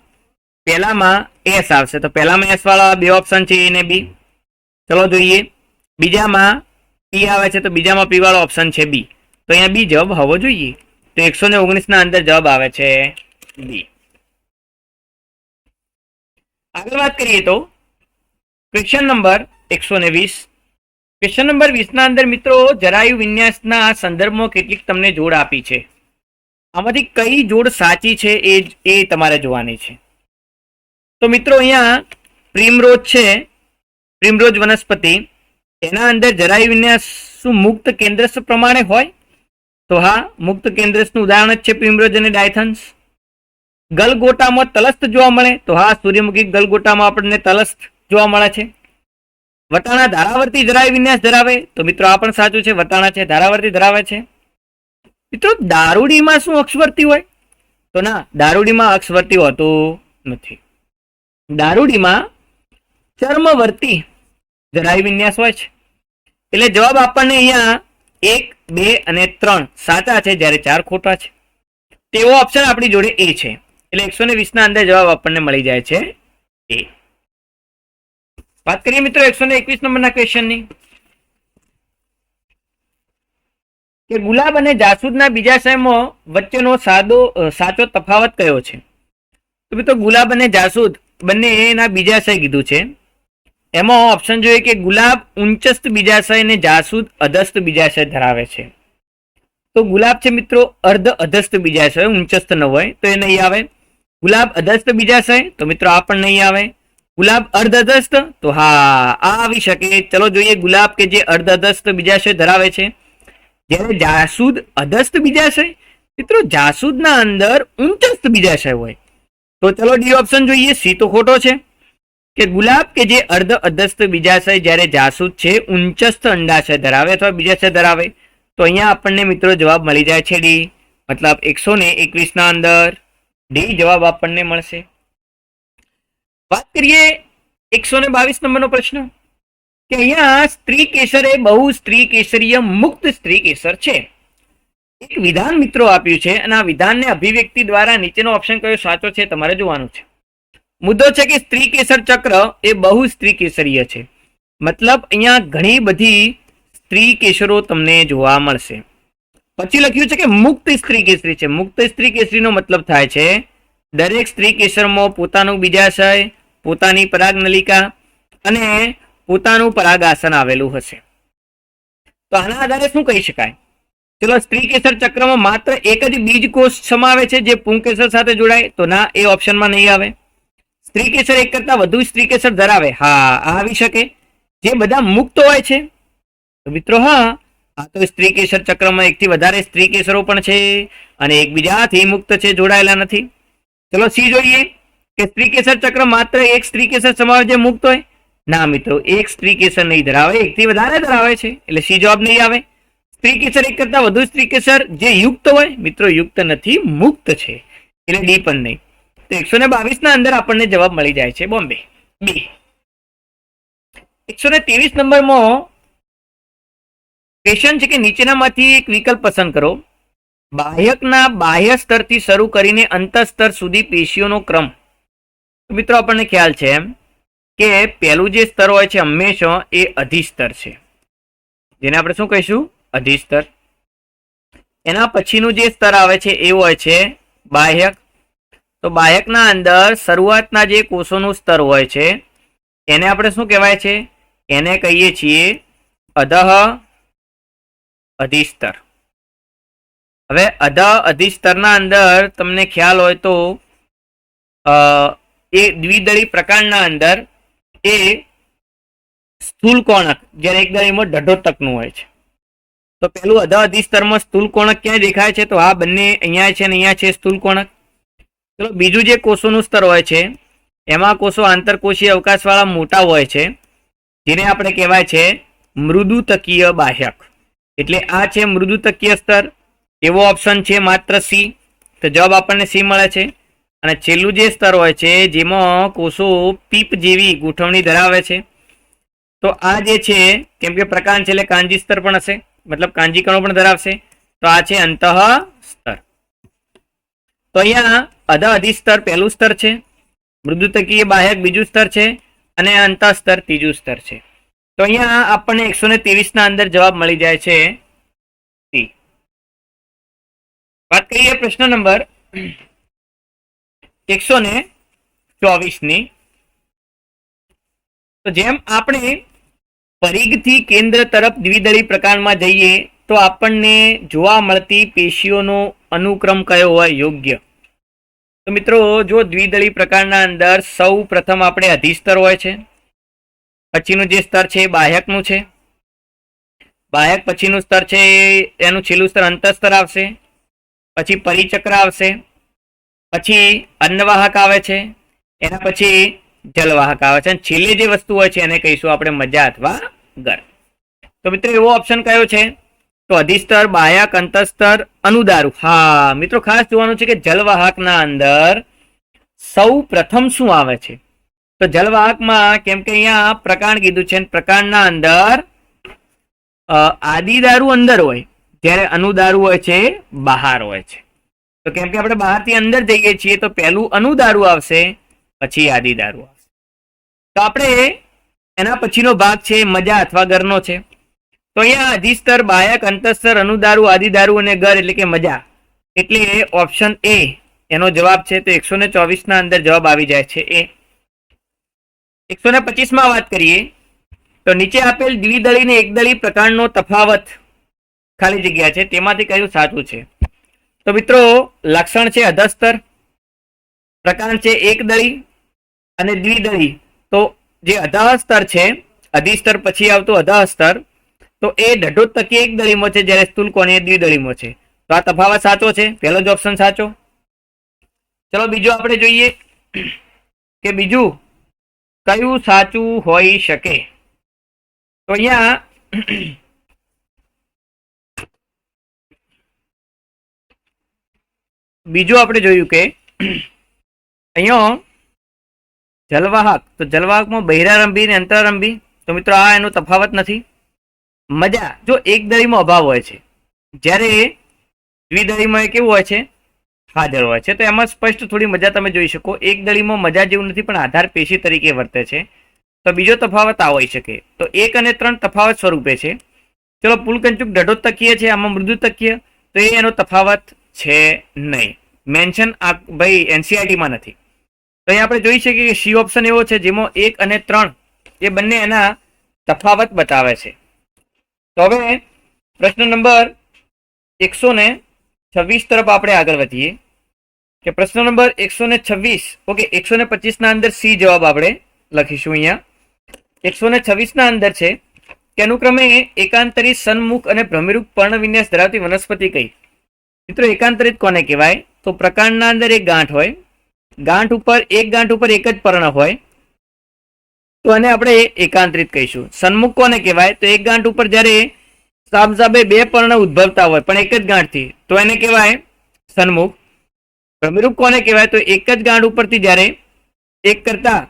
પહેલામાં એસ આવશે. તો પહેલામાં એસ વાળા બે ઓપ્શન છે એ ને બી. ચલો જોઈએ. બીજામાં પી આવે છે તો બીજામાં પી વાળો ઓપ્શન છે બી. તો અહીંયા બી જવાબ હોવો જોઈએ. તો 119 ના અંદર જવાબ આવે છે બી. આગળ વાત કરીએ તો ક્વેશ્ચન નંબર 120. ક્વેશ્ચન નંબર 20 ના અંદર મિત્રો જરાયુ વિન્યાસના સંદર્ભમાં કેટલીક તમને જોડ આપી છે. આમાંથી કઈ જોડ સાચી છે એ તમારે જોવાની છે. તો મિત્રો અહીંયા પ્રીમરોજ છે, પ્રીમરોજ વનસ્પતિ, એના અંદર જરાયુ વિન્યાસ શું મુક્ત કેન્દ્રસ્થ પ્રમાણે હોય? તો હા, મુક્ત કેન્દ્રસ્થનું ઉદાહરણ જ છે પ્રીમરોજ અને ડાયથન્સ. ગલગોટામાં તલસ્થ જોવા મળે? તો હા, સૂર્યમુખી ગલગોટામાં આપણને તલસ્થ જોવા મળે છે. વટાણા ધારાવર્તી જરાયુ વિન્યાસ ધરાવે? તો મિત્રો આ પણ સાચું છે, વટાણા છે ધારાવર્તી ધરાવે છે. મિત્રો દારૂડીમાં શું અક્ષવર્તી હોય? તો ના, દારૂડીમાં અક્ષવર્તી હોતું નથી. દારૂડીમાં ચર્મવર્તી જરાયુ વિન્યાસ હોય છે. એટલે જવાબ આપણને અહીંયા 1, 2 અને 3 સાચા છે, જ્યારે 4 ખોટા છે. તેવો ઓપ્શન આપણી જોડે એ છે. એટલે 120 ના અંદર જવાબ આપણને મળી જાય છે એ. વાત કરીએ મિત્રો 121 નંબરના ક્વેશ્ચનની કે ગુલાબ અને જાસૂદના બીજાશયમાં વચ્ચેનો સાચો તફાવત કયો છે? તો મિત્રો ગુલાબ અને જાસૂદ બંને એના બીજાશય કીધું છે. એમાં ઓપ્શન જોઈએ કે ગુલાબ ઉંચસ્થ બીજાશય અને જાસૂદ અધસ્થ બીજાશય ધરાવે છે. તો ગુલાબ છે મિત્રો અર્ધ અધસ્થ બીજાશય, ઉંચસ્થ ન હોય તો એ નહીં આવે. ગુલાબ અધસ્થ બીજાશય, તો મિત્રો આ પણ નહીં આવે. ગુલાબ અર્ધ અધસ્થ, તો હા આ આવી શકે. ચલો જોઈએ ગુલાબ કે જે અર્ધ અધસ્થ બીજાશય ધરાવે છે, જ્યારે જાસૂદ અધસ્થ બીજાશય. મિત્રો જાસૂદના અંદર ઉંચસ્થ બીજાશય હોય. તો ચલો ડી ઓપ્શન જોઈએ. સી તો ખોટો છે કે ગુલાબ કે જે અર્ધ અધસ્થ બીજાશય, જ્યારે જાસૂદ છે ઉંચસ્થ અંડાશય ધરાવે અથવા બીજાશય ધરાવે. તો અહીંયા આપણને મિત્રો જવાબ મળી જાય છે ડી. મતલબ 121 ના અંદર ડી જવાબ આપણને મળશે. વાત કરીએ 122 નંબરનો પ્રશ્ન કે અહીંયા સ્ત્રી કેસર એ બહુ સ્ત્રી કેસરીય મુક્ત સ્ત્રી કેસર છે. એક વિધાન મિત્રો આપ્યું છે અને આ વિધાનને અભિવ્યક્તિ દ્વારા નીચેનો ઓપ્શન કયો સાચો છે તમારે જોવાનું છે. મુદ્દો છે કે સ્ત્રી કેસર ચક્ર એ બહુ સ્ત્રી કેસરીય છે. મતલબ અહીંયા ઘણી બધી સ્ત્રી કેસરો તમને જોવા મળશે. પછી લખ્યું છે કે મુક્ત સ્ત્રી કેસરી છે. મુક્ત સ્ત્રી કેસરીનો મતલબ થાય છે દરેક સ્ત્રી કેસરમાં પોતાનું બીજાશય, પોતાની પરાગનલિકા અને પોતાનું પરાગાસન આવેલું હશે. તો આના આધારે શું કહી શકાય? ચલો, સ્ત્રી કેસર ચક્રમાં માત્ર એક જ બીજકોષ સમાવે છે જે પુંકેસર સાથે જોડાય? તો ના, એ ઓપ્શનમાં નહીં આવે. સ્ત્રી કેસર એક કરતા વધુ સ્ત્રી કેસર ધરાવે? હા, આવી શકે. જે બધા મુક્ત હોય છે? તો મિત્રો હા, આ તો સ્ત્રી કેસર ચક્રમાં એકથી વધારે સ્ત્રી કેસરો પણ છે અને એકબીજાથી મુક્ત છે, જોડાયેલા નથી. ચલો સી જોઈએ કે સ્ત્રી કેસર ચક્ર માત્ર એક સ્ત્રી કેસર સમાવે જે મુક્ત હોય? ના મિત્રો, એક સ્ત્રી કેસર નહીં ધરાવે, એકથી વધારે ધરાવે છે, એટલે સી જવાબ નહીં આવે. સ્ત્રી કેસર એક કરતા વધુ સ્ત્રી કેસર જે યુક્ત હોય? મિત્રો યુક્ત નથી, મુક્ત છે, એટલે ડી પણ નહીં. તો 122 ના અંદર આપણને જવાબ મળી જાય છે બોમ્બે, બી. 123 નંબરમાં ક્વેશ્ચન છે કે નીચેનામાંથી એક વિકલ્પ પસંદ કરો. બાહ્યકના બાહ્ય સ્તરથી શરૂ કરીને અંતઃસ્તર સુધી પેશીઓનો ક્રમ. મિત્રો આપણને ખ્યાલ છે એમ કે પહેલું જે સ્તર હોય છે હંમેશા એ અધિસ્તર છે, જેને આપણે શું કહીશું? અધિસ્તર. એના પછીનું જે સ્તર આવે છે એ હોય છે બાહ્યક. તો બાહ્યકના અંદર શરૂઆતના જે કોષોનું સ્તર હોય છે એને આપણે શું કહેવાય છે? એને કહીએ છીએ અધઃ અધિસ્તર. હવે અધિસ્તરના અંદર તમને ખ્યાલ હોય તો એ દ્વિદળી પ્રકારના અંદર એ સ્થૂલ કોણક જ્યારે એક દળીમાં ઢઢોતકનું હોય છે. તો પેલું અધિસ્તરમાં સ્થૂલ કોણક ક્યાં દેખાય છે? તો આ બંને અહીંયા છે અને અહીંયા છે સ્થૂલ કોણક. ચલો બીજું જે કોષોનું સ્તર હોય છે એમાં કોષો આંતરકોષીય અવકાશવાળા મોટા હોય છે, જેને આપણે કહેવાય છે મૃદુતકીય બાહ્યક. એટલે આ છે મૃદુતકીય સ્તર. એવો ઓપ્શન છે માત્ર સી. તો જવાબ આપણને સી મળે છે. અને છેલ્લું જે સ્તર હોય છે જેમાં કોષો પીપ જેવી ગોઠવણી ધરાવે છે, તો આ જે છે કેમ કે પ્રકાંડ છે એટલે કાંજી સ્તર પણ હશે, મતલબ કાંજી કણો પણ ધરાવશે. તો આ છે અંતઃ સ્તર. તો અહીંયા અધિસ્તર પહેલું સ્તર છે, મૃદુતકીય બાહ્યક બીજું સ્તર છે અને અંતઃ સ્તર ત્રીજું સ્તર છે. તો અહીંયા આપણને 123 ના અંદર જવાબ મળી જાય છે સી. વાત કરીએ પ્રશ્ન નંબર 124 ની. તો જેમ આપણે પરિઘથી કેન્દ્ર તરફ દ્વિદળી પ્રકારમાં જઈએ તો આપણને જોવા મળતી પેશીઓનો અનુક્રમ કયો હોય યોગ્ય? તો મિત્રો જો દ્વિદળી પ્રકારના અંદર સૌ પ્રથમ આપણે અધિસ્તર હોય છે, પછીનું જે સ્તર છે એ બાહ્યકનું છે, બાહ્યક પછીનું સ્તર છે એનું છેલ્લું સ્તર અંતઃસ્તર આવશે, પછી પરિચક્ર આવશે, પછી અન્નવાહક આવે છે, એના પછી જલવાહક આવે છે, અને છેલ્લે જે વસ્તુ હોય છે એને કહીશું આપણે મજા અથવા ગર. તો મિત્રો એવો ઓપ્શન કયો છે? તો અધિસ્તર, બાહ્યક, અંતઃસ્તર, અનુદારુ. હા મિત્રો ખાસ જોવાનું છે કે જલવાહકના અંદર સૌ પ્રથમ શું આવે છે? તો જલવાહકમાં કેમ કે અહીંયા પ્રકાંડ કીધું છે, પ્રકાંડના અંદર આદિદારુ અંદર હોય જ્યારે અનુદારુ હોય છે બહાર હોય છે. તો કેમ કે આપણે બહારથી અંદર જઈએ છીએ તો પહેલું અનુદારુ આવશે, પછી આદિદારુ આવશે. તો આપણે એના પછીનો ભાગ છે મજા અથવા ગરનો છે. તો અહીંયા અધિસ્તર, બાહ્યક, અંતઃસ્તર, અનુદારુ, આદિદારુ અને ગર એટલે કે મજા. એટલે ઓપ્શન એ એનો જવાબ છે. તો 124 ના અંદર જવાબ આવી જાય છે એ. 125 માં વાત કરીએ તો નીચે આપેલ દ્વિદળી ને એકદળી પ્રકારનો તફાવત ખાલી જગ્યા છે તેમાંથી કયું સાચું છે? તો મિત્રો લક્ષણ છે અધસ્તર, પ્રકાંડ છે એકદળી અને દ્વિદળી. તો જે અધસ્તર છે, અધિસ્તર પછી આવતું અધસ્તર, તો એ ઢઢોતકી એકદળીમાં છે જ્યારે સ્થૂલકોણીય દ્વિદળીમાં છે. તો આ તફાવત સાચો છે, પહેલો જ ઓપ્શન સાચો. ચલો બીજું આપણે જોઈએ કે બીજું કયું સાચું હોઈ શકે? તો અહીંયા બીજું આપણે જોયું કે અહીંયા જલવાહક, તો જલવાહકમાં બહિરારંભી અને અંતરારંભી. તો મિત્રો આ એનો તફાવત નથી. મજા જો એક દળીમાં અભાવ હોય છે, જ્યારે દ્વિદળીમાં કેવું હોય છે હાજર હોય છે. તો એમાં સ્પષ્ટ થોડી મજા તમે જોઈ શકો. એક દળીમાં મજા જેવું નથી પણ આધાર પેશી તરીકે વર્તે છે. તો બીજો તફાવત આ હોઈ શકે. તો 1 અને 3 તફાવત સ્વરૂપે છે. ચલો પુલકંચુક ઢઢોતકીય છે, આમાં મૃદુતકીય, તો એ એનો તફાવત છે નહીં. મેન્શન આ ભાઈ એનસીઆરટીમાં નથી. તો અહીં આપણે જોઈ શકીએ કે સી ઓપ્શન એવો છે જેમાં 1 અને 3 એ બંને એના તફાવત બતાવે છે. તો હવે પ્રશ્ન નંબર 126 તરફ આપણે આગળ વધીએ કે પ્રશ્ન નંબર 126. ઓકે, 125 ના અંદર સી જવાબ આપણે લખીશું. અહીંયા 126 ના અંદર છે કે અનુક્રમે એકાંતરિત, સન્મુખ અને ભ્રમિરૂપ પર્ણવિન્યાસ ધરાવતી વનસ્પતિ કઈ? મિત્રો એકાંતરિત કોને કહેવાય? તો પ્રકાંડના અંદર એક ગાંઠ હોય, ગાંઠ ઉપર એક જ પર્ણ હોય, તો એને આપણે એકાંતરિત કહીશું. સન્મુખ કોને કહેવાય? તો એક ગાંઠ ઉપર જ્યારે સામસામે બે પર્ણ ઉદ્ભવતા હોય પણ એક જ ગાંઠથી, તો એને કહેવાય સન્મુખ. ભ્રમિરૂપ કોને કહેવાય? તો એક જ ગાંઠ ઉપરથી જ્યારે એક કરતા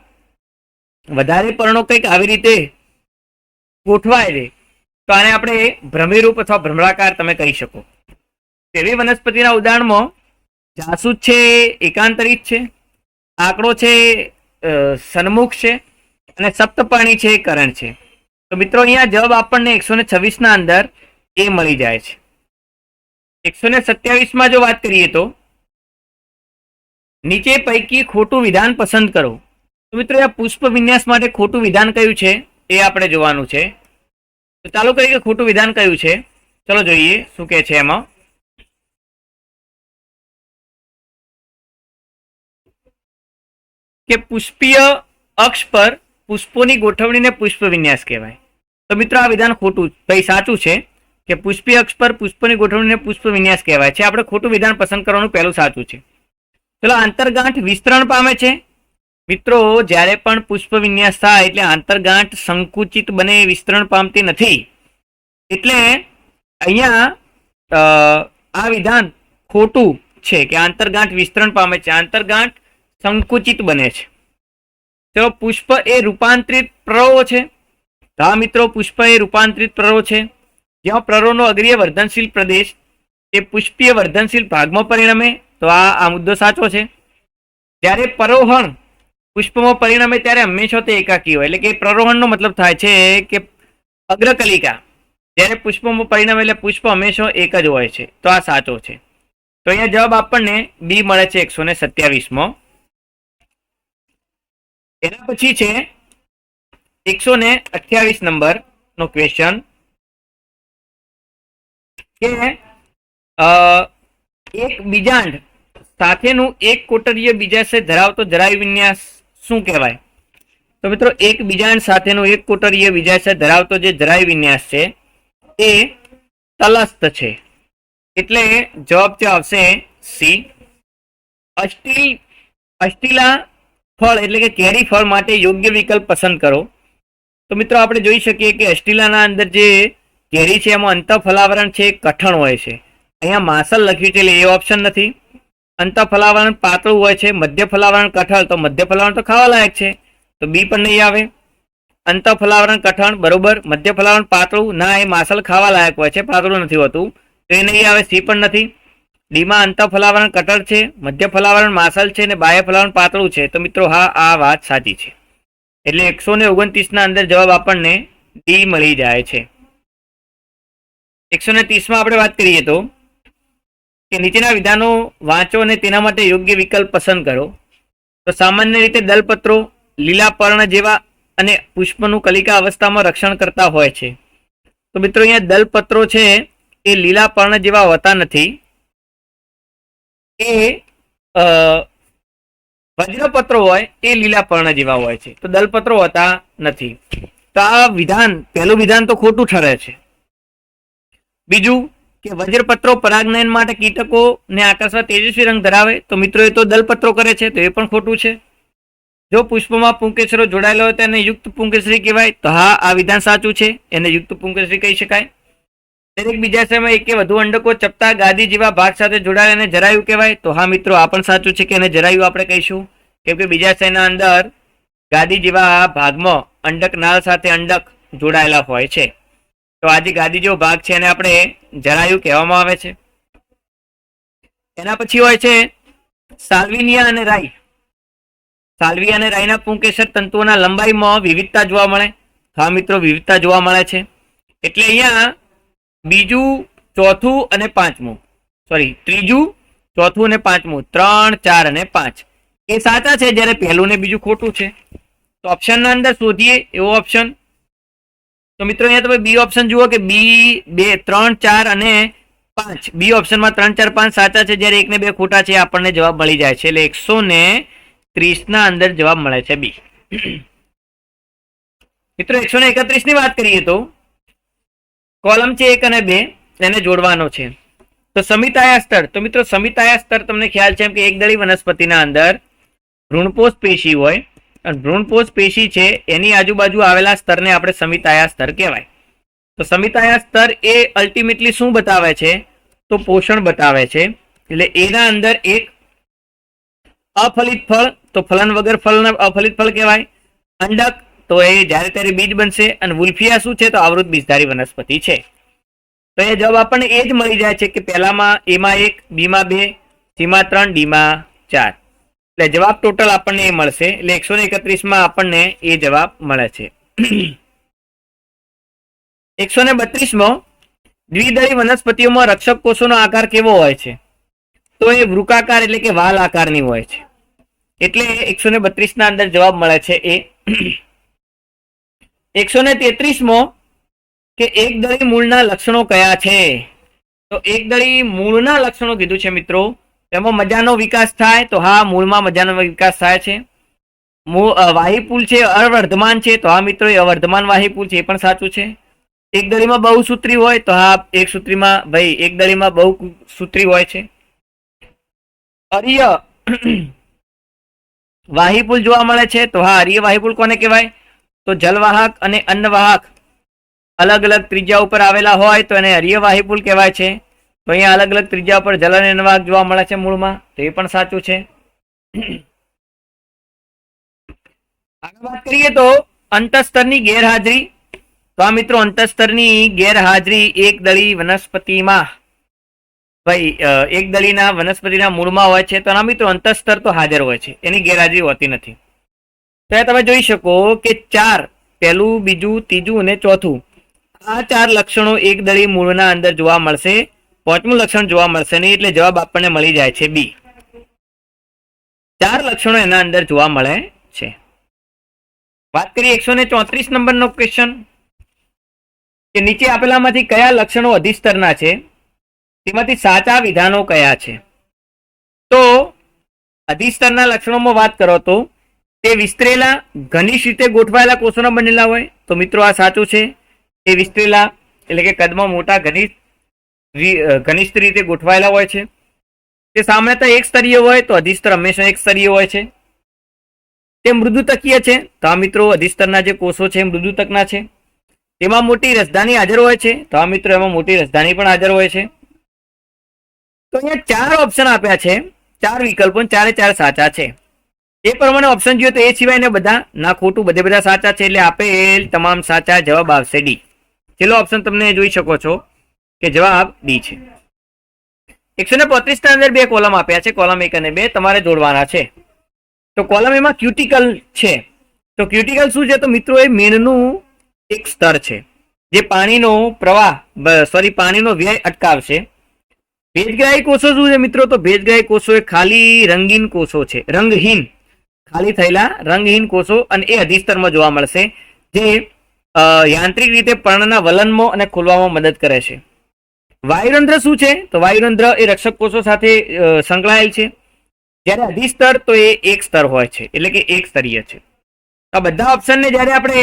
વધારે પર્ણો કંઈક આવી રીતે ગોઠવાય છે તો આને આપણે ભ્રમિરૂપ અથવા ભ્રમણાકાર તમે કહી શકો. એવી વનસ્પતિના ઉદાહરણમાં જાસૂદ છે એકાંતરિત છે, આંકડો છે સન્મુખ છે અને સપ્તપર્ણી છે કરણ છે. તો મિત્રો અહીંયા જવાબ આપણને 126 ના અંદર એ મળી જાય છે. 127 માં જો વાત કરીએ તો નીચે પૈકી ખોટું વિધાન પસંદ કરો. તો મિત્રો આ પુષ્પ વિન્યાસ માટે ખોટું વિધાન કયું છે એ આપણે જોવાનું છે. તો ચાલો કરીએ કે ખોટું વિધાન કયું છે. ચલો જોઈએ શું કહે છે એમાં. કે પુષ્પીય અક્ષ પર પુષ્પોની ગોઠવણીને પુષ્પ વિન્યાસ કહેવાય. તો મિત્રો આ વિધાન ખોટું ભાઈ સાચું છે કે પુષ્પીય અક્ષ પર પુષ્પોની ગોઠવણીને પુષ્પ વિન્યાસ કહેવાય છે. આપણે ખોટું વિધાન પસંદ કરવાનું પહેલું સાચું છે. ચલો, આંતરગાંઠ વિસ્તરણ પામે છે. મિત્રો જ્યારે પણ પુષ્પ વિન્યાસ થાય એટલે આંતરગાંઠ સંકુચિત બને, વિસ્તરણ પામતી નથી. એટલે અહીંયા આ વિધાન ખોટું છે કે આંતરગાંઠ વિસ્તરણ પામે છે, આંતરગાંઠ સંકુચિત બને છે. તો પુષ્પ એ રૂપાંતરિત પ્રરો છે. હા મિત્રો, પુષ્પ એ રૂપાંતરિત પ્રરો છે. જ્યાં પ્રરોનો અગ્રીય વર્ધનશીલ પ્રદેશ એ પુષ્પીય વર્ધનશીલ ભાગમાં પરિણમે, તો આ મુદ્દો સાચો છે. જ્યારે પરોહણ પુષ્પમાં પરિણમે ત્યારે હંમેશા તે એકાકી હોય, એટલે કે પ્રરોહણનો મતલબ થાય છે કે અગ્રકલિકા જ્યારે પુષ્પમાં પરિણમે એટલે પુષ્પ હંમેશા એક જ હોય છે. તો આ સાચો છે. તો અહીંયા જવાબ આપણને બી મળે છે 127માં. એના પછી છે 128 નંબર નો ક્વેશ્ચન કે એક બીજાંડ સાથેનું એક કોટરીય બીજાશય ધરાવતો જરાયુ વિન્યાસ શું કહેવાય? તો મિત્રો એક બીજાંડ સાથેનું એક કોટરીય બીજાશય ધરાવતો જે જરાયુ વિન્યાસ છે એ તલસ્થ છે. એટલે જવાબ જે આવશે સી. અષ્ટિલા ફળ એટલે કે કેરી ફળ માટે યોગ્ય વિકલ્પ પસંદ કરો. તો મિત્રો આપણે જોઈ શકીએ કે અષ્ટિલાના અંદર જે કેરી છે એમાં અંતઃફલાવરણ છે કઠણ હોય છે. અહીંયા માસલ લખ્યું છે એટલે એ ઓપ્શન નથી. અંતઃફલાવરણ પાતળું હોય છે, મધ્ય ફલાવરણ કઠણ, તો મધ્ય ફલાવરણ તો ખાવા લાયક છે, તો બી પણ નહીં આવે. અંતઃફલાવરણ કઠણ બરોબર, મધ્ય ફલાવરણ પાતળું ના, એ માસલ ખાવા લાયક હોય છે, પાતળું નથી હોતું, તો એ નહીં આવે. સી પણ નથી. ડીમાં અંતઃફલાવરણ કઠણ છે, મધ્ય ફલાવરણ માસલ છે અને બાહ્ય ફલાવરણ પાતળું છે. તો મિત્રો હા, આ વાત સાચી છે. એટલે 129 ના અંદર જવાબ આપણને ડી મળી જાય છે. 130 માં આપણે વાત કરીએ તો કે નીચેના વિધાનો વાંચો અને તેના માટે યોગ્ય વિકલ્પ પસંદ કરો. તો સામાન્ય રીતે દલપત્રો લીલા પર્ણ જેવા અને પુષ્પનું કલિકા અવસ્થામાં રક્ષણ કરતા હોય છે. તો મિત્રો અહીંયા દલપત્રો છે એ લીલા પર્ણ જેવા હોતા નથી, એ વજ્રપત્રો હોય એ લીલા પર્ણ જેવા હોય છે, તો દલપત્રો હોતા નથી. તો આ વિધાન પહેલું વિધાન તો ખોટું ઠરે છે. બીજું કે વજ્રપત્રો પરાગનયન માટે કીટકોને આકર્ષવા તેજસ્વી રંગ ધરાવે, તો મિત્રો એ તો દલપત્રો કરે છે, તો એ પણ ખોટું છે. જો પુષ્પમાં પુંકેસરો જોડાયેલો હોય તો એને યુક્ત પુંકેસરી કહેવાય, તો હા આ વિધાન સાચું છે, એને યુક્ત પુંકેસરી કહી શકાય. દરેક બીજાશયમાં એક કે વધુ અંડકો ચપટા ગાદી જેવા ભાગ સાથે જોડાયેલા એને જરાયુ કહેવાય, તો હા મિત્રો આ પણ સાચું છે કે એને જરાયુ આપણે કહીશું, કેમ કે બીજાશયના અંદર ગાદી જેવા ભાગમાં અંડક નાળ સાથે અંડક જોડાયેલા હોય છે, તો આ જે ગાદી જેવો ભાગ છે એને આપણે જરાયુ કહેવામાં આવે છે. એના પછી હોય છે સાલ્વિનિયા અને રાઈ. સાલ્વિયા અને રાઈના પુંકેસર તંતુઓના લંબાઈમાં વિવિધતા જોવા મળે. હા મિત્રો વિવિધતા જોવા મળે છે. એટલે અહીંયા બીજું, ચોથું અને પાંચમું, ત્રીજું, ચોથું અને પાંચમું, 3, 4 અને 5 એ સાચા છે, જ્યારે પહેલું ને બીજું ખોટું છે. તો ઓપ્શનના અંદર શોધીએ એવો ઓપ્શન. તો મિત્રો અહીંયા તમે બી ઓપ્શન જુઓ કે બી 2, 3, 4 અને 5, બી ઓપ્શનમાં 3, 4, 5 સાચા છે, જ્યારે 1 ને 2 ખોટા છે. આપણને જવાબ મળી જાય છે. એટલે 130 ના અંદર જવાબ મળે છે બી. મિત્રો 131 ની વાત કરીએ તો કોલમ છે 1 અને 2, એને જોડવાનો છે. તો સમિતાયા સ્તર, તો મિત્રો સમિતાયા સ્તર તમને ખ્યાલ છે કે એકદળી વનસ્પતિના અંદર ભ્રૂણપોષ પેશી હોય, અને ભ્રૂણપોષ પેશી છે એની આજુબાજુ આવેલા સ્તરને આપણે સમિતાયા સ્તર કહેવાય. તો સમિતાયા સ્તર એ અલ્ટિમેટલી શું બતાવે છે? તો પોષણ બતાવે છે. એટલે એના અંદર એક અફલિત ફળ, તો ફલન વગર ફળ અફલિત ફળ કહેવાય. અંડક, તો એ જ્યારે ત્યારે બીજ બનશે. અને વુલ્ફિયા શું છે? તો આવૃત બીજધારી વનસ્પતિ છે. તો એ જવાબ આપણને એ જ મળી જાય છે કે પહેલામાં એમાં 1, બીમાં 2, સીમાં 3, ડીમાં 4. એટલે જવાબ ટોટલ આપણને એ મળશે. એટલે 131 માં આપણને એ જવાબ મળે છે. 132 માં દ્વિદળી વનસ્પતિઓમાં રક્ષક કોષોનો આકાર કેવો હોય છે? તો એ વૃકાકાર એટલે કે વાલ આકારની હોય છે. એટલે 132 ના અંદર જવાબ મળે છે એ. 133 માં કે એકદળી મૂળના લક્ષણો કયા છે? તો એકદળી મૂળના લક્ષણો કીધું છે મિત્રો. એમાં મજાનો વિકાસ થાય, તો હા મૂળમાં મજાનો વિકાસ થાય છે. વાહીપુલ છે અવર્ધમાન છે, તો હા મિત્રો એ અવર્ધમાન વાહીપુલ છે, એ પણ સાચું છે. એક દળીમાં બહુ સૂત્રી હોય, તો હા એક સૂત્રીમાં ભાઈ એક દળીમાં બહુ સૂત્રી હોય છે. અર્ય વાહીપુલ જોવા મળે છે, તો હા અર્ય વાહીપુલ કોને કહેવાય? તો જલવાહક અને અન્નવાહક અલગ અલગ ત્રિજ્યા ઉપર આવેલા હોય તો એને અર્ય વાહીપુલ કહેવાય છે. તો અહીંયા અલગ અલગ ત્રિજ્યા ઉપર જલ અને અન્નવાહક જોવા મળે છે મૂળમાં, તો એ પણ સાચું છે. આગળ વાત કરીએ તો અંતઃસ્તરની ગેરહાજરી. તો આ મિત્રો અંતઃસ્તરની ગેરહાજરી એક દળી વનસ્પતિમાં ભાઈ એક દળીના વનસ્પતિના મૂળમાં હોય છે, તો આ મિત્રો અંતઃસ્તર તો હાજર હોય છે, એની ગેરહાજરી હોતી નથી. તો તમે જોઈ શકો કે 4 પહેલું, બીજું, ત્રીજું અને ચોથું આ 4 લક્ષણો એક દળી મૂળના અંદર જોવા મળશે. પાંચમું લક્ષણ જોવા મળશે નહીં, એટલે જવાબ આપણને મળી જાય છે બી. 4 લક્ષણો એના અંદર જોવા મળે છે. વાત કરીએ 134 નંબરનો ક્વેશ્ચન કે નીચે આપેલામાંથી કયા લક્ષણો અધિસ્તરના છે, તેમાંથી સાચા વિધાનો કયા છે? તો અધિસ્તરના લક્ષણોમાં વાત કરો તો તે વિસ્તરેલા ઘનિષ્ઠ રીતે ગોઠવાયેલા કોષોના બનેલા હોય, તો મિત્રો આ સાચું છે. તે વિસ્તરેલા એટલે કે કદમાં મોટા ઘનિષ્ઠ રીતે ગોઠવાયેલા હોય છે. તે સામાન્યતઃ એક સ્તરીય હોય, તો અધિસ્તર હંમેશા એક સ્તરીય હોય છે. તે મૃદુતકીય છે, તો આ મિત્રો અધિસ્તરના જે કોષો છે મૃદુતકના છે. તેમાં મોટી રસધાની હાજર હોય છે, તો આ મિત્રો એમાં મોટી રસધાની પણ હાજર હોય છે. તો અહીંયા 4 ઓપ્શન આપ્યા છે, 4 વિકલ્પો, 4 સાચા છે. એ પ્રમાણે ઓપ્શન જોઈએ તો એ સિવાયને બધા ના ખોટું, બધા સાચા છે, એટલે આપેલ તમામ સાચા. જવાબ આવશે ડી. છેલ્લો ઓપ્શન તમને જોઈ શકો છો કે જવાબ ડી છે. 135 ના અંદર 2 કોલમ આપ્યા છે, કોલમ 1 અને 2 તમારે જોડવાના છે. તો કોલમ એમાં ક્યુટિકલ છે, તો ક્યુટિકલ શું છે? તો મિત્રો એ મીણનું એક સ્તર છે જે પાણીનો વ્યય અટકાવશે. ભેજગ્રાહી કોષો શું છે મિત્રો? તો ભેજગ્રાહી કોષો એ ખાલી રંગીન કોષો છે, રંગહીન ખાલી થયેલા રંગહીન કોષો, અને એ અધિસ્તરમાં જોવા મળશે, જે યાંત્રિક રીતે પર્ણના વલનમાં અને ખોલવામાં મદદ કરે છે. વાયુરંધ્ર શું છે? તો વાયુરંધ્ર એ રક્ષક કોષો સાથે સંકળાયેલ છે, જ્યારે અધિસ્તર તો એ એક સ્તર હોય છે, એટલે કે એક સ્તરીય છે. આ બધા ઓપ્શનને જ્યારે આપણે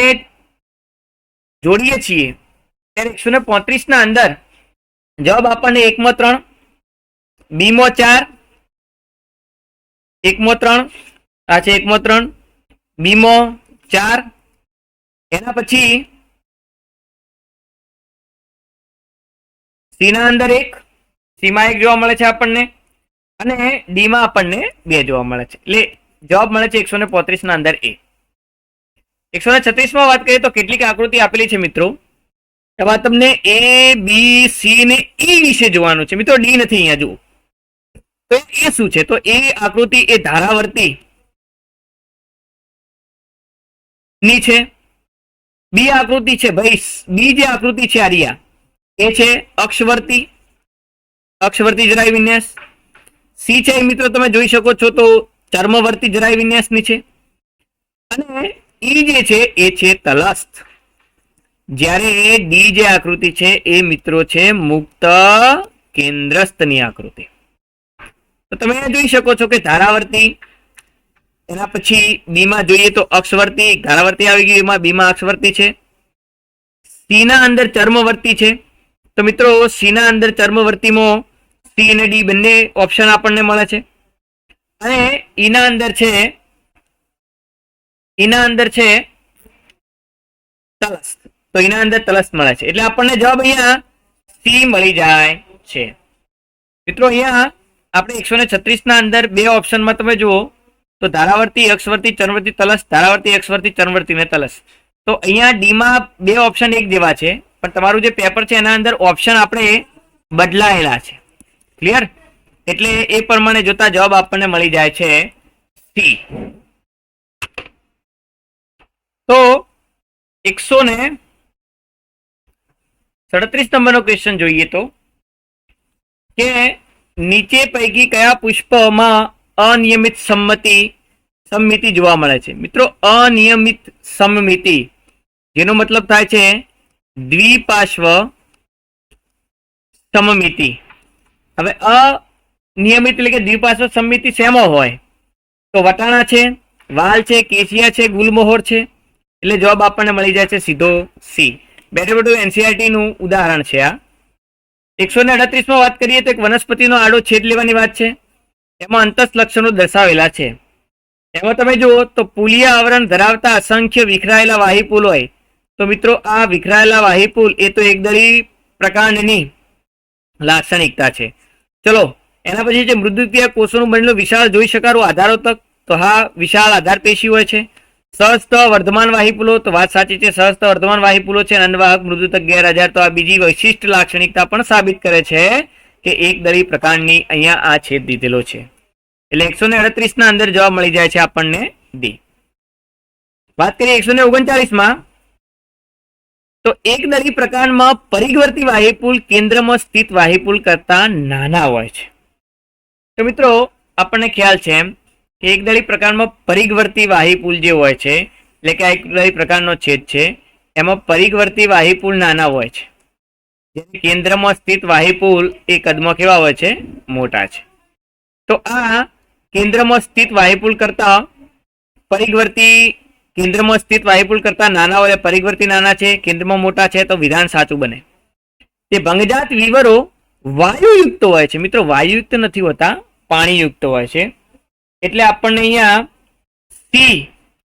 જોડીએ છીએ ત્યારે 135 ના અંદર જવાબ આપણને 1 માં 3, B માં 4, 1 માં 3 આ છે, 1 માં 3, B માં 4, એના પછી સી ના અંદર 1, સી માં 1 જોવા મળે છે આપણને, અને ડી માં આપણને 2 જોવા મળે છે. એટલે જવાબ મળે છે 135 ના અંદર એ. 136 માં વાત કરીએ તો કેટલીક આકૃતિ આપેલી છે મિત્રો, એમાં તમને એ, બી, સી ને ઈ વિશે જોવાનું છે મિત્રો, ડી નથી અહીંયા જુઓ. તો એ શું છે? તો એ આકૃતિ એ ધારાવર્તી ની છે. બી આકૃતિ છે ભાઈ, બી જે આકૃતિ છે આરિયા એ છે અક્ષવર્તી જરાય વિન્યાસ. સી છે મિત્રો તમે જોઈ શકો છો તો ચર્મવર્તી જરાય વિન્યાસની છે, અને ઈ જે છે એ છે તલસ્થ. જ્યારે ડી જે આકૃતિ છે એ મિત્રો છે મુક્ત કેન્દ્રસ્થની આકૃતિ. તો તમે જોઈ શકો છો કે ધારાવર્તી, એના પછી બી માં જોઈએ તો અક્ષવર્તી, ધારાવર્તી આવી ગઈ, એમાં બી માં અક્ષવર્તી છે. સી ના અંદર ચર્મવર્તી છે, તો મિત્રો સી ના અંદર ચર્મવર્તીમાં સી અને ડી બંને ઓપ્શન આપણને મળે છે. અને ઈ ના અંદર છે તલસ્થ, તો એના અંદર તલસ્થ મળે છે, એટલે આપણને જવાબ અહીંયા સી મળી જાય છે. મિત્રો અહીંયા આપણે 136 ના અંદર 2 ઓપ્શનમાં તમે જુઓ તો ધારાવર્તી, અક્ષવર્તી, ચર્મવર્તી, તલસ્થ, ધારાવર્તી, અક્ષવર્તી, ચર્મવર્તી ને તલસ્થ. તો અહીંયા ડી માં 2 ઓપ્શન એક જેવા છે, પણ તમારું જે પેપર છે એના અંદર ઓપ્શન આપણે બદલાયેલા છે. ક્લિયર? એટલે એ પ્રમાણે જોતા જવાબ આપણને મળી જાય છે સી. તો 137 નંબરનો ક્વેશ્ચન જોઈએ તો કે નીચે પૈકી કયા પુષ્પમાં અનિયમિત સમમિતિ જોવા મળે છે? મિત્રો અનિયમિત સમમિતિ જેનો મતલબ થાય છે દ્વિપાર્શ્વ સમમિતિ. હવે અનિયમિત એટલે કે દ્વિપાર્શ્વ સમમિતિ શેમાં હોય? તો વટાણા છે, વાલ છે, કેશિયા છે, ગુલમોહર છે. એટલે જવાબ આપણને મળી જાય છે સીધો સી. બેઠું બેઠું એનસીઆરટી નું ઉદાહરણ છે આ. 138 માં વાત કરીએ તો એક વનસ્પતિનો આડો છેદ લેવાની વાત છે. એમાં અંતસ્થ લક્ષણો દર્શાવેલા છે. એમાં તમે જુઓ તો પુલિયા આવરણ ધરાવતા અસંખ્ય વિખરાયેલા વાહિપુલ હોય. તો મિત્રો આ વિખરાયેલા વાહિપુલ એ તો એકદળી પ્રકાંડની લાક્ષણિકતા છે. ચલો એના પછી જે મૃદુકીય કોષોનું બનેલું વિશાળ જોઈ શકારું આધારોતક. તો હા, વિશાળ આધાર પેશી હોય છે. સહસ્ત વર્ધમાન વાહિપુલો, તો વાત સાચી છે, સહસ્ત વર્ધમાન વાહિપુલો છે. અન્નવાહક મૃદુતક ગેરહાજર. તો આ બીજી વિશિષ્ટ લાક્ષણિકતા પણ સાબિત કરે છે કે એકદળી પ્રકાંડની અહીંયા આ છેદ દીધેલો છે. એટલે 138 ના અંદર જવાબ મળી જાય છે આપણને ડી. વાત કરીએ 139 માં, તો એકદળી પ્રકાંડમાં પરિઘવર્તી વાહિપુલ કેન્દ્રમાં સ્થિત વાહિપુલ કરતા નાના હોય છે. તો મિત્રો આપણને ખ્યાલ છે એમ કે એકદળી પ્રકાંડમાં પરિઘવર્તી વાહિપુલ જે હોય છે, એટલે કે આ એકદળી પ્રકાંડનો છેદ છે, એમાં પરિઘવર્તી વાહિપુલ નાના હોય છે. જ્યારે કેન્દ્રમાં સ્થિત વાહિપુલ એ કદમાં કેવા હોય છે? મોટા છે. તો આ કેન્દ્રમાં સ્થિત વાહિપુલ કરતા પરિઘવર્તી કેન્દ્રમાં સ્થિત વાહિપુલ કરતા નાના હોય, પરિઘવર્તી નાના છે, કેન્દ્રમાં મોટા છે, તો વિધાન સાચું બને. તે ભંગજાત વિવરો વાયુયુક્ત હોય છે. મિત્રો વાયુયુક્ત નથી હોતા, પાણીયુક્ત હોય છે. એટલે આપણને અહીંયા સી